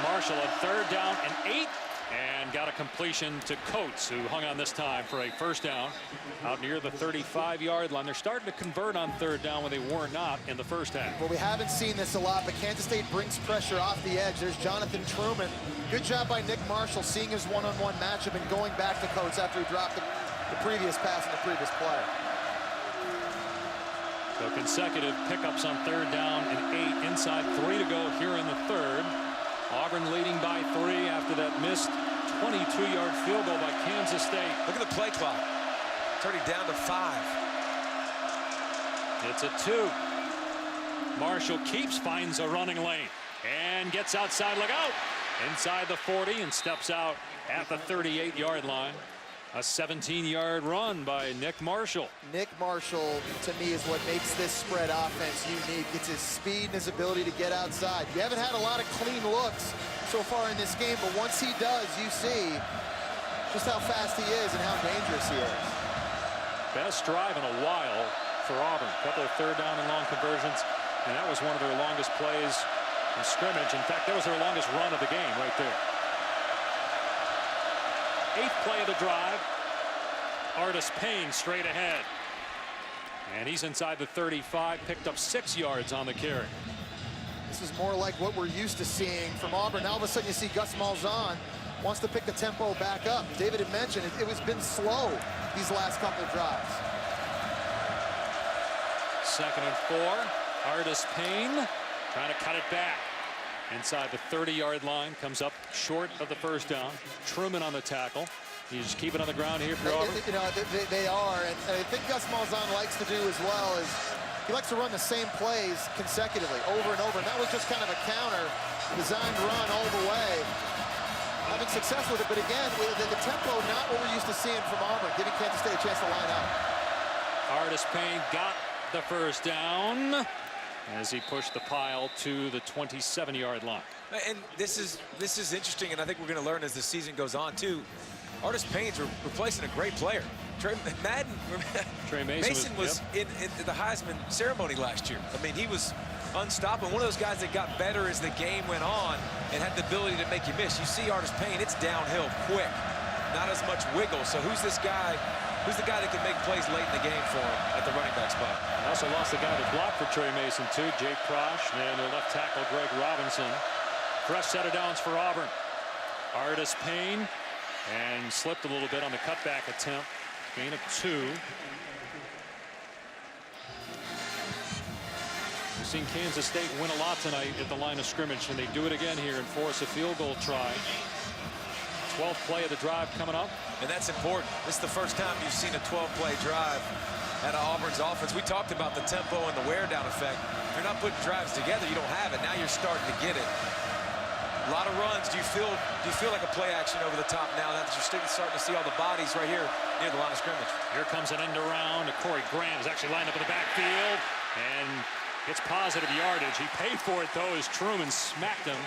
Marshall at 3rd down and 8. And got a completion to Coates, who hung on this time for a first down out near the 35-yard line. They're starting to convert on 3rd down when they were not in the first half. Well, we haven't seen this a lot, but Kansas State brings pressure off the edge. There's Jonathan Truman. Good job by Nick Marshall seeing his one-on-one matchup and going back to Coates after he dropped the previous pass in the previous play. So consecutive pickups on 3rd down and 8. Inside 3 to go here in the 3rd. Auburn leading by 3 after that missed 22-yard field goal by Kansas State. Look at the play clock. Turning down to 5. It's a 2. Marshall finds a running lane and gets outside. Look out! Inside the 40 and steps out at the 38-yard line. A 17-yard run by Nick Marshall. Nick Marshall, to me, is what makes this spread offense unique. It's his speed and his ability to get outside. You haven't had a lot of clean looks so far in this game, but once he does, you see just how fast he is and how dangerous he is. Best drive in a while for Auburn. A couple of 3rd down and long conversions, and that was one of their longest plays in scrimmage. In fact, that was their longest run of the game right there. 8th play of the drive. Artis Payne straight ahead. And he's inside the 35, picked up 6 yards on the carry. This is more like what we're used to seeing from Auburn. Now all of a sudden you see Gus Malzahn wants to pick the tempo back up. David had mentioned it was been slow these last couple of drives. 2nd and 4. Artis Payne trying to cut it back. Inside the 30-yard line, comes up short of the first down. Truman on the tackle. He's keeping on the ground here for Auburn. You know, they are, and I think Gus Malzahn likes to do as well is he likes to run the same plays consecutively over and over, and that was just kind of a counter designed run all the way. Having success with it, but again, the tempo not what we're used to seeing from Auburn, giving Kansas State a chance to line up. Artis Payne got the first down as he pushed the pile to the 27-yard line. And this is interesting, and I think we're going to learn as the season goes on too. Artis Payne's replacing a great player. Trey Mason was in the Heisman ceremony last year. I mean, he was unstoppable. One of those guys that got better as the game went on and had the ability to make you miss. You see Artis Payne, it's downhill quick, not as much wiggle. So who's this guy? Who's the guy that can make plays late in the game for him at the running back spot? They also lost the guy that blocked for Trey Mason too, Jake Prosh, and their left tackle Greg Robinson. Fresh set of downs for Auburn. Artis Payne, and slipped a little bit on the cutback attempt. Gain of 2. We've seen Kansas State win a lot tonight at the line of scrimmage, and they do it again here and force a field goal try. 12th play of the drive coming up. And that's important. This is the first time you've seen a 12-play drive out of Auburn's offense. We talked about the tempo and the wear-down effect. If you're not putting drives together, you don't have it. Now you're starting to get it. A lot of runs. Do you feel like a play action over the top now that you're starting to see all the bodies right here near the line of scrimmage? Here comes an end around. Corey Graham is actually lined up in the backfield and gets positive yardage. He paid for it though as Truman smacked him.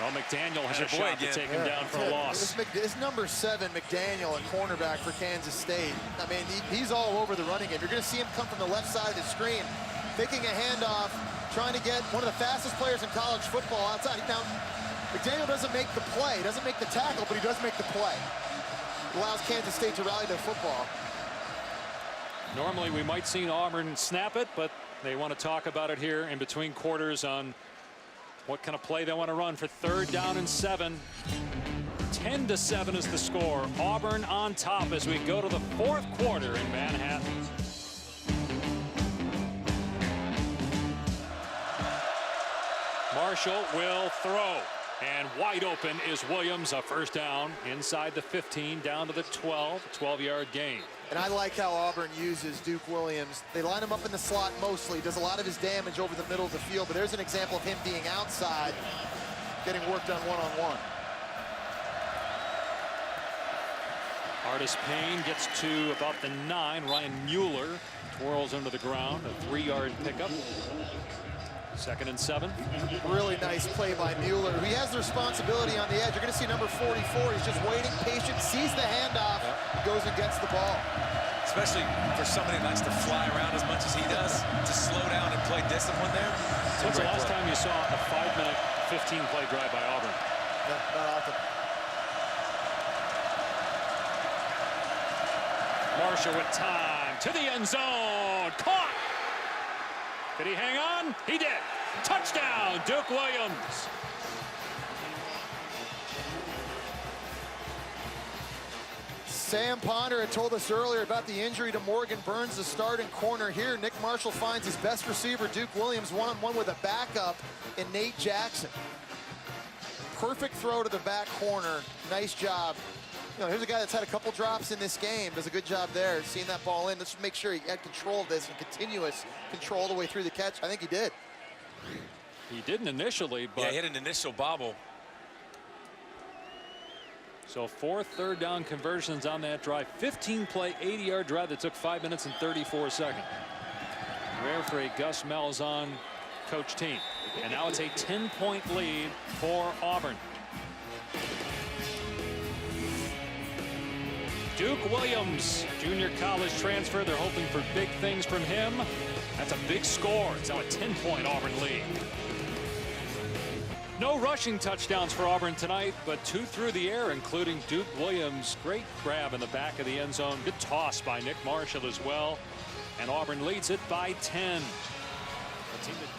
Oh, McDaniel had a shot to take him down for a loss. This number 7 McDaniel, a cornerback for Kansas State. I mean, he's all over the running game. You're going to see him come from the left side of the screen, taking a handoff, trying to get one of the fastest players in college football outside. Now, McDaniel doesn't make the play, doesn't make the tackle, but he does make the play. Allows Kansas State to rally their football. Normally we might see Auburn snap it, but they want to talk about it here in between quarters on what kind of play they want to run for 3rd down and 7. 10-7 is the score. Auburn on top as we go to the 4th quarter in Manhattan. Marshall will throw. And wide open is Williams. A first down inside the 15, down to the 12-yard gain. And I like how Auburn uses Duke Williams. They line him up in the slot mostly. Does a lot of his damage over the middle of the field. But there's an example of him being outside, getting work done one-on-one. Artis Payne gets to about the 9. Ryan Mueller twirls into the ground. A 3-yard pickup. 2nd and 7. Really nice play by Mueller. He has the responsibility on the edge. You're going to see number 44. He's just waiting, patient, sees the handoff, goes and gets the ball. Especially for somebody that likes to fly around as much as he does, to slow down and play discipline there. When's the last time you saw a 5-minute, 15-play drive by Auburn? No, not often. Marshall with time to the end zone. Caught. Did he hang on? He did. Touchdown, Duke Williams. Sam Ponder had told us earlier about the injury to Morgan Burns, the starting corner here. Nick Marshall finds his best receiver, Duke Williams, one-on-one with a backup in Nate Jackson. Perfect throw to the back corner. Nice job. You know, here's a guy that's had a couple drops in this game. Does a good job there, seeing that ball in. Let's make sure he had control of this and continuous control all the way through the catch. I think he did. He didn't initially, but... Yeah, he hit an initial bobble. So 4 third-down conversions on that drive. 15-play, 80-yard drive that took 5 minutes and 34 seconds. Rare for a Gus Malzahn coach team. And now it's a 10-point lead for Auburn. Duke Williams, junior college transfer. They're hoping for big things from him. That's a big score. It's now a 10-point Auburn lead. No rushing touchdowns for Auburn tonight, but 2 through the air, including Duke Williams. Great grab in the back of the end zone. Good toss by Nick Marshall as well. And Auburn leads it by 10.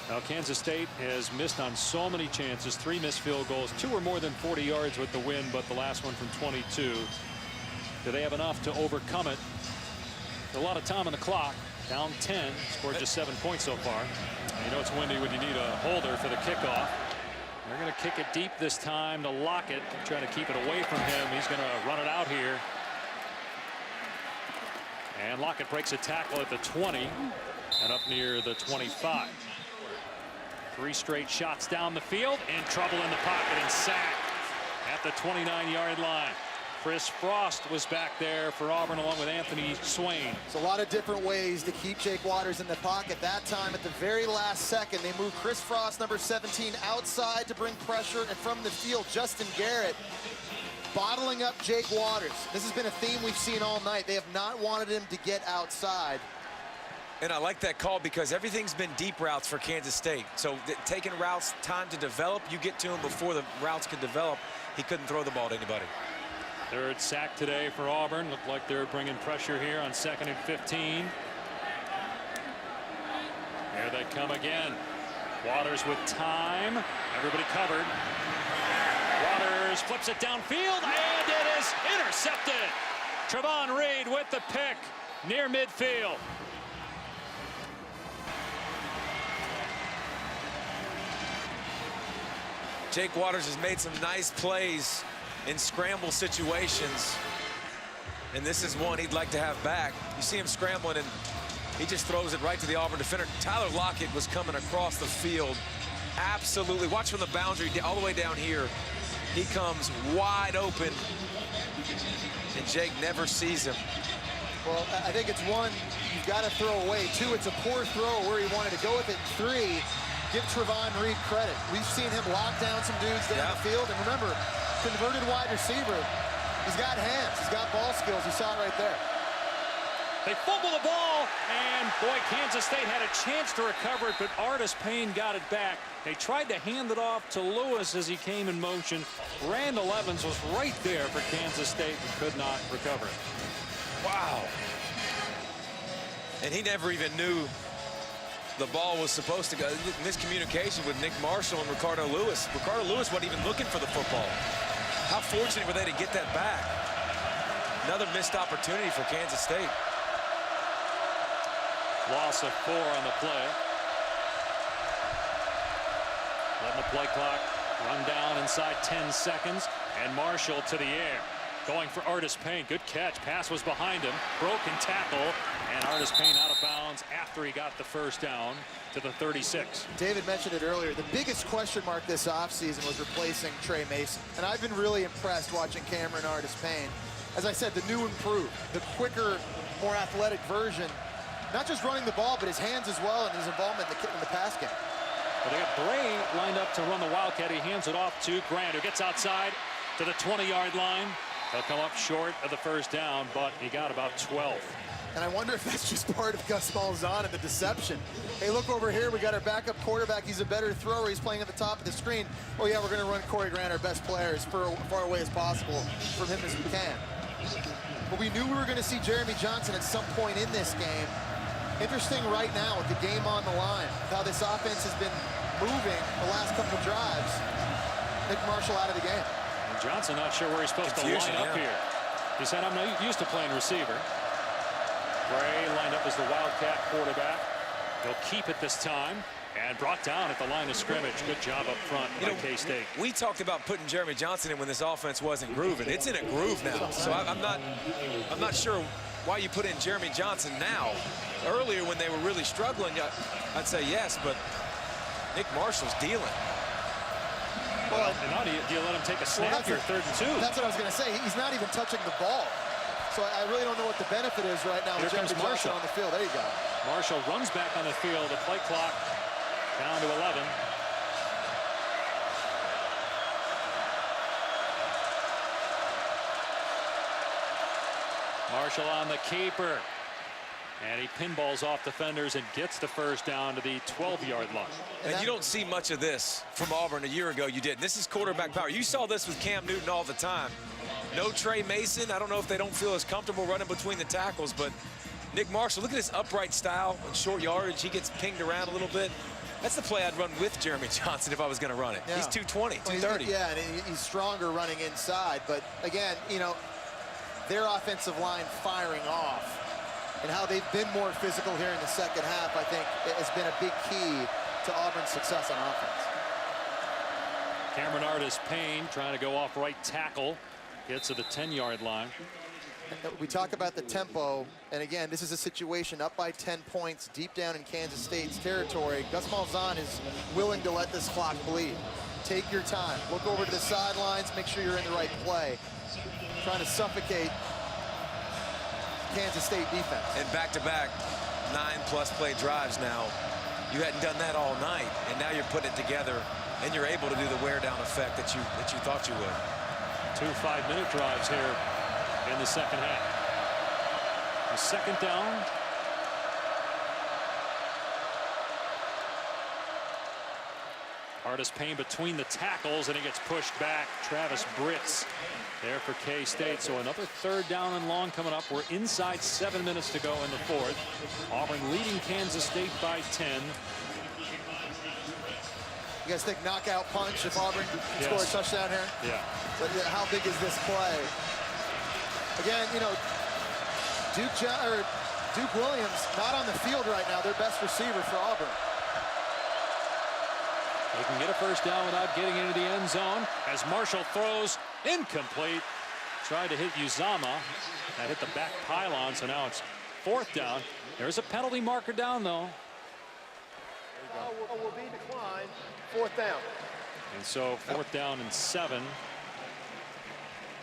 Now Kansas State has missed on so many chances. 3 missed field goals. 2 were more than 40 yards with the win, but the last one from 22. Do they have enough to overcome it? A lot of time on the clock. Down 10. Scored just 7 points so far. And you know it's windy when you need a holder for the kickoff. They're going to kick it deep this time to Lockett. Trying to keep it away from him. He's going to run it out here. And Lockett breaks a tackle at the 20 and up near the 25. 3 straight shots down the field, and trouble in the pocket and sacked at the 29-yard line. Chris Frost was back there for Auburn along with Anthony Swain. It's a lot of different ways to keep Jake Waters in the pocket. That time at the very last second, they moved Chris Frost, number 17, outside to bring pressure, and from the field, Justin Garrett bottling up Jake Waters. This has been a theme we've seen all night. They have not wanted him to get outside. And I like that call because everything's been deep routes for Kansas State. So taking routes, time to develop, you get to him before the routes can develop. He couldn't throw the ball to anybody. 3rd sack today for Auburn. Looked like they're bringing pressure here on 2nd and 15. Here they come again. Waters with time. Everybody covered. Waters flips it downfield, and it is intercepted. Trevon Reed with the pick near midfield. Jake Waters has made some nice plays in scramble situations, and this is one he'd like to have back. You see him scrambling, and he just throws it right to the Auburn defender. Tyler Lockett was coming across the field. Absolutely. Watch from the boundary all the way down here. He comes wide open, and Jake never sees him. Well, I think it's 1, you've got to throw away. 2, it's a poor throw where he wanted to go with it. 3, give Trevon Reed credit. We've seen him lock down some dudes down the field. And remember, converted wide receiver. He's got hands. He's got ball skills. You saw it right there. They fumble the ball, and boy, Kansas State had a chance to recover it, but Artis Payne got it back. They tried to hand it off to Lewis as he came in motion. Randall Evans was right there for Kansas State and could not recover it. Wow. And he never even knew the ball was supposed to go. Miscommunication with Nick Marshall and Ricardo Lewis. Ricardo Lewis wasn't even looking for the football. How fortunate were they to get that back? Another missed opportunity for Kansas State. Loss of 4 on the play. Letting the play clock run down inside 10 seconds. And Marshall to the air. Going for Artis Payne. Good catch. Pass was behind him. Broken tackle. And Artis Payne out of bounds after he got the first down to the 36. David mentioned it earlier. The biggest question mark this offseason was replacing Trey Mason. And I've been really impressed watching Cameron Artis Payne. As I said, the new improved, the quicker, more athletic version. Not just running the ball, but his hands as well and his involvement in the pass game. Well, they got Bray lined up to run the Wildcat. He hands it off to Grant, who gets outside to the 20-yard line. He'll come up short of the first down, but he got about 12. And I wonder if that's just part of Gus Malzahn and the deception. Hey, look over here. We got our backup quarterback. He's a better thrower. He's playing at the top of the screen. Oh, yeah, we're going to run Corey Grant, our best player, as far away as possible from him as we can. But we knew we were going to see Jeremy Johnson at some point in this game. Interesting right now with the game on the line, how this offense has been moving the last couple of drives. Nick Marshall out of the game. And Johnson not sure where he's supposed to line up here. He said, I'm not used to playing receiver. Bray lined up as the Wildcat quarterback. He'll keep it this time and brought down at the line of scrimmage. Good job up front by K-State. We talked about putting Jeremy Johnson in when this offense wasn't grooving. It's in a groove now. So I'm not sure why you put in Jeremy Johnson now. Earlier when they were really struggling, I'd say yes, but Nick Marshall's dealing. Well, and now do you let him take a snap here, 3rd and 2? That's what I was going to say. He's not even touching the ball. So I really don't know what the benefit is right now with Jeremy Johnson on the field. There you go. Marshall runs back on the field. The play clock down to 11. Marshall on the keeper. And he pinballs off defenders and gets the first down to the 12-yard line. And you don't see much of this from Auburn. A year ago you did. This is quarterback power. You saw this with Cam Newton all the time. No Trey Mason. I don't know if they don't feel as comfortable running between the tackles, but Nick Marshall, look at his upright style and short yardage. He gets pinged around a little bit. That's the play I'd run with Jeremy Johnson if I was going to run it. Yeah. He's 220, 230. Yeah, and he's stronger running inside. But again, you know, their offensive line firing off and how they've been more physical here in the second half, I think, has been a big key to Auburn's success on offense. Cameron Artis Payne trying to go off right tackle. Gets to the 10-yard line. We talk about the tempo, and again, this is a situation up by 10 points deep down in Kansas State's territory. Gus Malzahn is willing to let this clock bleed. Take your time. Look over to the sidelines. Make sure you're in the right play. Trying to suffocate Kansas State defense. And back-to-back 9+ play drives now. You hadn't done that all night, and now you're putting it together, and you're able to do the wear-down effect that you thought you would. 2 5-minute drives here in the second half. The second down. Artis Payne between the tackles, and he gets pushed back. Travis Britz there for K-State. So another 3rd down and long coming up. We're inside 7 minutes to go in the 4th. Auburn leading Kansas State by 10. You guys think knockout punch if Auburn can score a touchdown here? Yeah. But how big is this play? Again, you know, Duke Williams not on the field right now. Their best receiver for Auburn. They can get a first down without getting into the end zone as Marshall throws incomplete. Tried to hit Uzama. That hit the back pylon, so now it's 4th down. There's a penalty marker down, though. Will be declined. 4th down. And so 4th down and 7.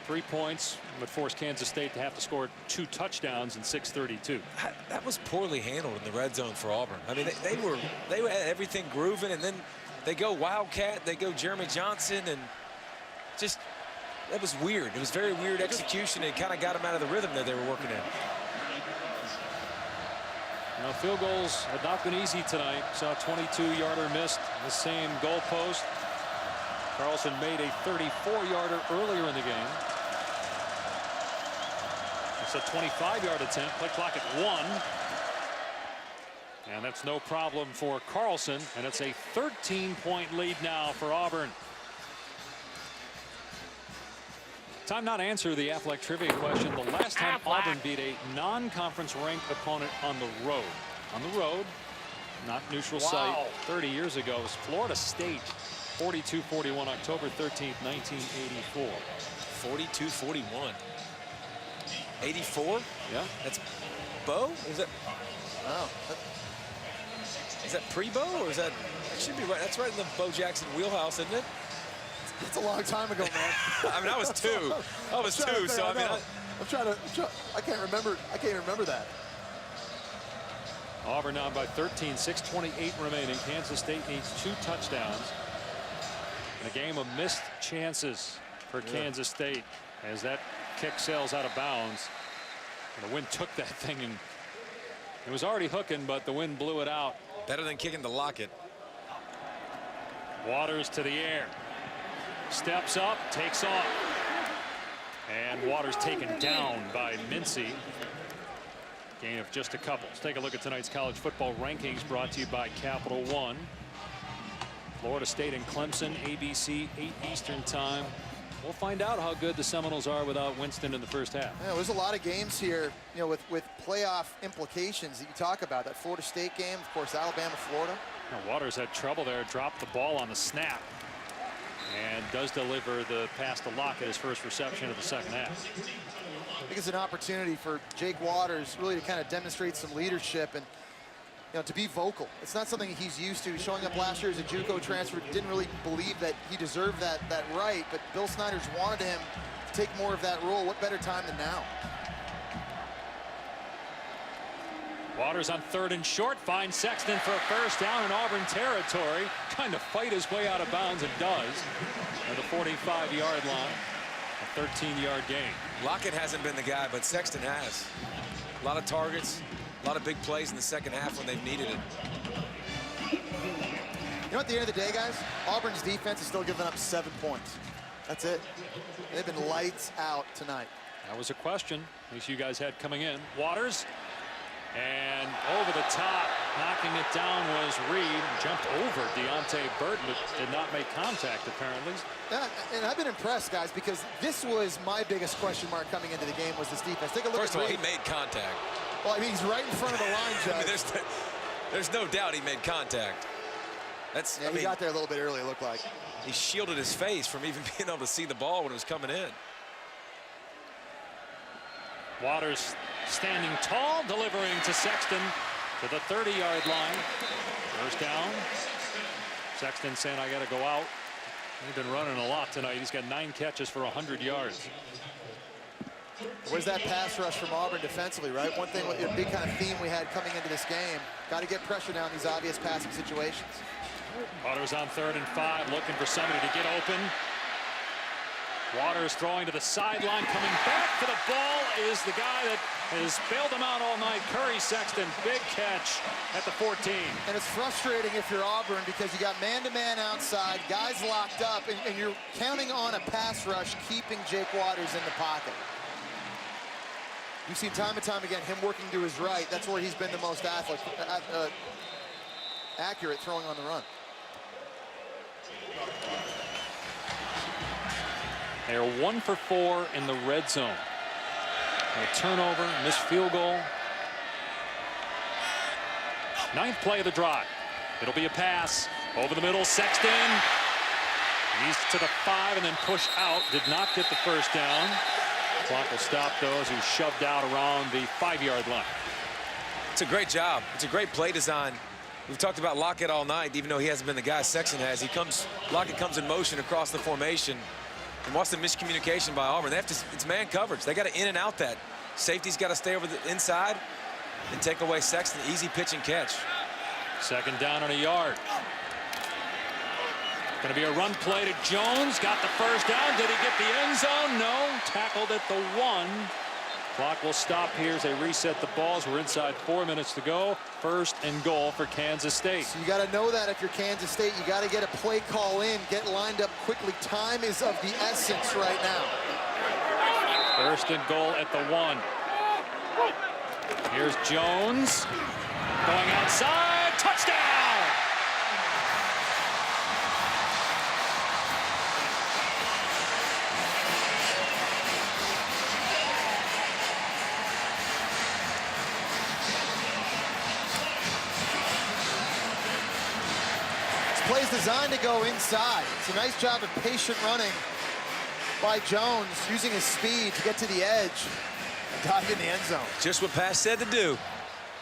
3 points would force Kansas State to have to score 2 touchdowns in 6:32. That was poorly handled in the red zone for Auburn. I mean, they had everything grooving, and then they go Wildcat, they go Jeremy Johnson, and just that was weird. It was very weird execution. It kind of got them out of the rhythm that they were working in. You know, field goals have not been easy tonight. Saw a 22-yarder missed the same goalpost. Carlson made a 34-yarder earlier in the game. It's a 25-yard attempt. Play clock at 1. And that's no problem for Carlson. And it's a 13-point lead now for Auburn. Time now to answer the Affleck trivia question. The last time Auburn beat a non-conference ranked opponent on the road, not neutral site, 30 years ago, was Florida State. 42-41, October 13th, 1984. 42-41. 84? Yeah. That's Bo? Is that? Oh. Is that pre-Bo or is that? That should be right. That's right in the Bo Jackson wheelhouse, isn't it? It's a long time ago, man. I mean, I was 2. I was 2. So I mean, I can't remember. I can't even remember that. Auburn down by 13, 6:28 remaining. Kansas State needs 2 touchdowns. In a game of missed chances for Kansas State as that kick sails out of bounds. And the wind took that thing, and it was already hooking, but the wind blew it out. better than kicking to Lockett. Waters to the air. Steps up, takes off. And Waters taken down by Mincy. Gain of just a couple. Let's take a look at tonight's college football rankings brought to you by Capital One. Florida State and Clemson, ABC, 8 Eastern time. We'll find out how good the Seminoles are without Winston in the first half. Yeah, there's a lot of games here, you know, with playoff implications that you talk about. That Florida State game, of course, Alabama, Florida. Now, Waters had trouble there, dropped the ball on the snap, and does deliver the pass to Lockett, his first reception of the second half. I think it's an opportunity for Jake Waters really to kind of demonstrate some leadership and, you know, to be vocal. It's not something he's used to. Showing up last year as a JUCO transfer, didn't really believe that he deserved that right, but Bill Snyder's wanted him to take more of that role. What better time than now? Waters on 3rd and short, finds Sexton for a first down in Auburn territory, trying to fight his way out of bounds, and does at the 45-yard line. A 13-yard gain. Lockett hasn't been the guy, but Sexton has. A lot of targets, a lot of big plays in the second half when they've needed it. You know, at the end of the day, guys, Auburn's defense is still giving up 7 points. That's it. They've been lights out tonight. That was a question, at least you guys had coming in. Waters, and over the top, knocking it down was Reed. Jumped over Deontay Burton, but did not make contact, apparently. Yeah, and I've been impressed, guys, because this was my biggest question mark coming into the game was this defense. Take a look First at of all, Reed. he made contact. Well, I mean, he's right in front of the line, Judge. I mean, there's no doubt he made contact. That's, Yeah, he got there a little bit early, it looked like. He shielded his face from even being able to see the ball when it was coming in. Waters standing tall, delivering to Sexton to the 30-yard line. First down. Sexton saying, I got to go out. He's been running a lot tonight. He's got 9 catches for 100 yards. Where's that pass rush from Auburn defensively, right? One thing, a big kind of theme we had coming into this game. Got to get pressure down these obvious passing situations. Waters on 3rd and 5, looking for somebody to get open. Waters throwing to the sideline, coming back for the ball is the guy that has bailed him out all night, Curry Sexton. Big catch at the 14. And it's frustrating if you're Auburn because you got man-to-man outside, guys locked up, and you're counting on a pass rush keeping Jake Waters in the pocket. You've seen time and time again him working to his right. That's where he's been the most accurate throwing on the run. They are 1 for 4 in the red zone. A turnover, missed field goal. 9th play of the drive. It'll be a pass over the middle. Sexton. He's to the 5 and then push out. Did not get the first down. Clock will stop those who shoved out around the 5-yard line. It's a great job. It's a great play design. We've talked about Lockett all night, even though he hasn't been the guy Sexton has. Lockett comes in motion across the formation. And watch the miscommunication by Auburn. They have to, it's man coverage. They got to in and out that. Safety's got to stay over the inside and take away Sexton. Easy pitch and catch. 2nd down and a yard. Going to be a run play to Jones. Got the first down. Did he get the end zone? No. Tackled at the 1. Clock will stop here as they reset the balls. We're inside 4 minutes to go. 1st and goal for Kansas State. So you got to know that if you're Kansas State, you got to get a play call in, get lined up quickly. Time is of the essence right now. 1st and goal at the 1. Here's Jones going outside. Touchdown! Plays designed to go inside. It's a nice job of patient running by Jones, using his speed to get to the edge and dive in the end zone. Just what Pat said to do.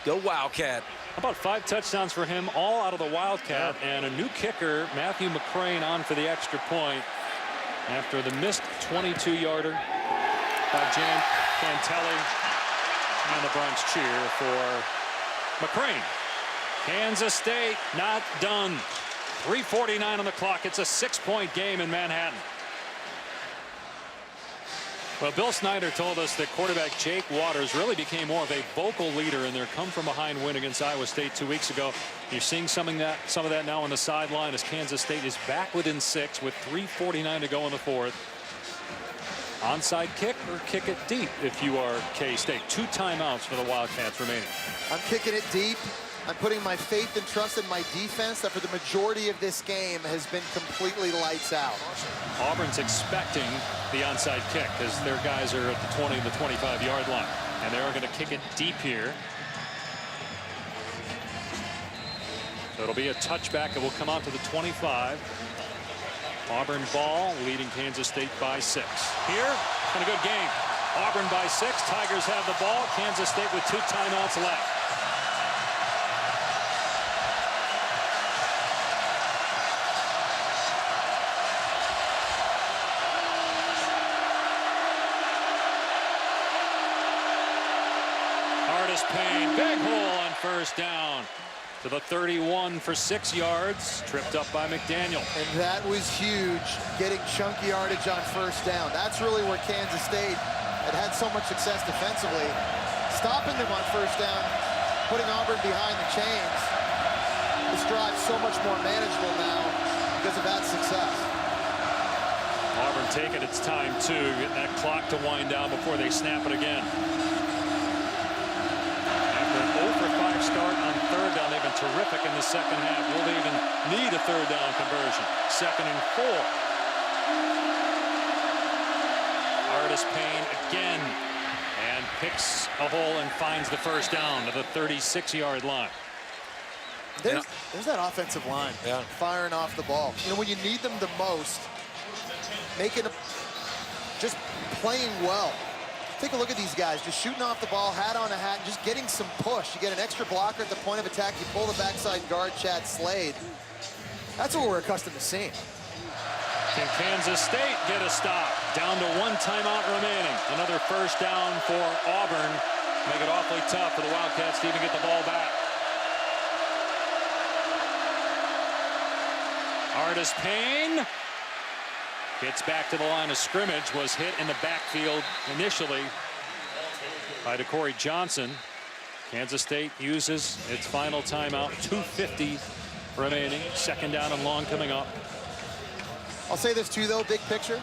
Go Wildcat. How about 5 touchdowns for him, all out of the Wildcat, and a new kicker, Matthew McCrane, on for the extra point after the missed 22-yarder by Jan Cantelli, and the Bronx cheer for McCrane. Kansas State not done. 3:49 on the clock. It's a 6-point game in Manhattan. Well, Bill Snyder told us that quarterback Jake Waters really became more of a vocal leader in their come-from-behind win against Iowa State 2 weeks ago. You're seeing some of that now on the sideline as Kansas State is back within 6 with 3:49 to go in the 4th. Onside kick or kick it deep if you are K-State. 2 timeouts for the Wildcats remaining. I'm kicking it deep. I'm putting my faith and trust in my defense that for the majority of this game has been completely lights out. Auburn's expecting the onside kick as their guys are at the 20 to 25-yard line, and they're going to kick it deep here. So it'll be a touchback. It will come out to the 25. Auburn ball, leading Kansas State by 6. Here, in a good game. Auburn by 6. Tigers have the ball. Kansas State with 2 timeouts left. Payne, big hole on first down to the 31 for 6 yards, tripped up by McDaniel. And that was huge, getting chunky yardage on first down. That's really where Kansas State had so much success defensively, stopping them on first down, putting Auburn behind the chains. This drive's so much more manageable now because of that success. Auburn taking its time too, getting that clock to wind down before they snap it again. Start on third down. They've been terrific in the second half. Will they even need a third down conversion? 2nd and 4. Artis Payne again and picks a hole and finds the first down to the 36-yard line. There's that offensive line firing off the ball. You know, when you need them the most, just playing well. Take a look at these guys, just shooting off the ball, hat on a hat, and just getting some push. You get an extra blocker at the point of attack, you pull the backside guard, Chad Slade. That's what we're accustomed to seeing. Can Kansas State get a stop? Down to 1 timeout remaining. Another first down for Auburn. Make it awfully tough for the Wildcats to even get the ball back. Artis Payne gets back to the line of scrimmage, was hit in the backfield initially by DeCorey Johnson. Kansas State uses its final timeout, 2:50 remaining. 2nd down and long coming up. I'll say this too, though, big picture,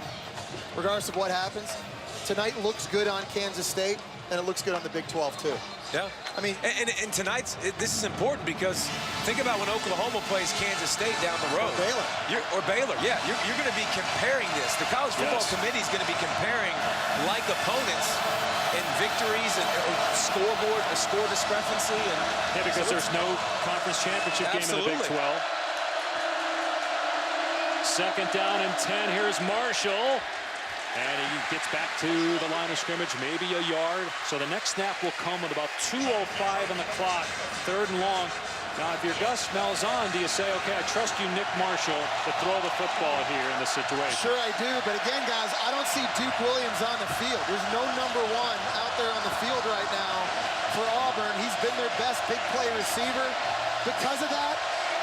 regardless of what happens, tonight looks good on Kansas State, and it looks good on the Big 12 too. Yeah, I mean, and tonight's this is important because think about when Oklahoma plays Kansas State down the road. Or Baylor. Yeah, you're going to be comparing this. The College Football Committee is going to be comparing like opponents in victories and scoreboard, a score discrepancy. And because there's no conference championship game in the Big 12. 2nd down and 10. Here's Marshall. And he gets back to the line of scrimmage, maybe a yard. So the next snap will come with about 2:05 on the clock, 3rd and long. Now, if you're Gus Malzahn, do you say, okay, I trust you, Nick Marshall, to throw the football here in this situation? Sure I do, but again, guys, I don't see Duke Williams on the field. There's no #1 out there on the field right now for Auburn. He's been their best big play receiver. Because of that,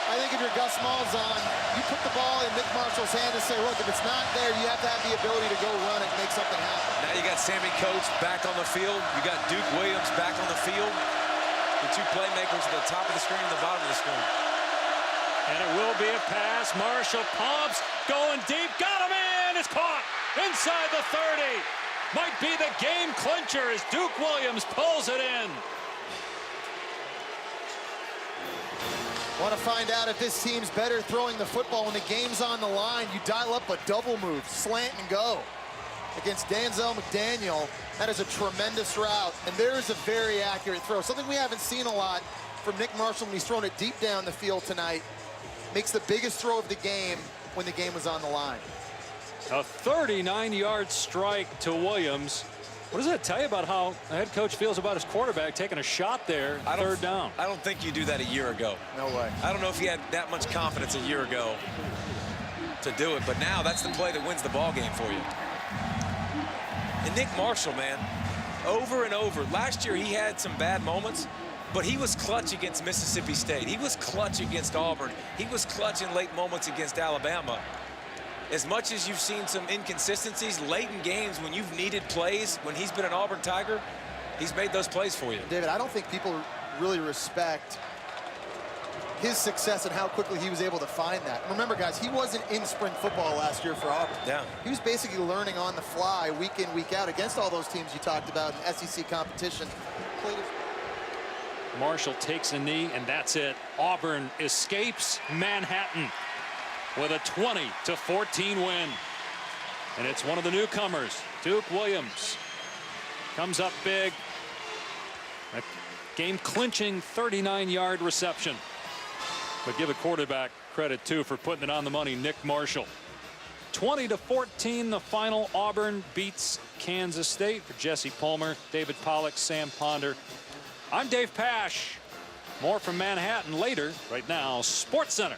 I think if you're Gus Malzahn, you put the ball in Nick Marshall's hand and say, look, if it's not there, you have to have the ability to go run it and make something happen. Now you got Sammy Coates back on the field. You got Duke Williams back on the field. The 2 playmakers at the top of the screen and the bottom of the screen. And it will be a pass. Marshall pumps, going deep, got him in. It's caught inside the 30. Might be the game clincher as Duke Williams pulls it in. Want to find out if this team's better throwing the football when the game's on the line. You dial up a double move, slant and go. Against Denzel McDaniel, that is a tremendous route. And there is a very accurate throw. Something we haven't seen a lot from Nick Marshall when he's thrown it deep down the field tonight. makes the biggest throw of the game when the game was on the line. A 39-yard strike to Williams. What does that tell you about how the head coach feels about his quarterback taking a shot there, third down? I don't think you do that a year ago. No way. I don't know if he had that much confidence a year ago to do it, but now that's the play that wins the ball game for you. And Nick Marshall, man, over and over. Last year he had some bad moments, but he was clutch against Mississippi State. He was clutch against Auburn. He was clutch in late moments against Alabama. As much as you've seen some inconsistencies late in games when you've needed plays, when he's been an Auburn Tiger, he's made those plays for you. David, I don't think people really respect his success and how quickly he was able to find that. Remember, guys, he wasn't in spring football last year for Auburn. Yeah. He was basically learning on the fly week in, week out against all those teams you talked about in SEC competition. Marshall takes a knee, and that's it. Auburn escapes Manhattan with a 20-14 win. And it's one of the newcomers, Duke Williams, comes up big. A game-clinching 39-yard reception. But give a quarterback credit, too, for putting it on the money, Nick Marshall. 20-14, the final. Auburn beats Kansas State. For Jesse Palmer, David Pollack, Sam Ponder, I'm Dave Pasch. More from Manhattan later. Right now, SportsCenter.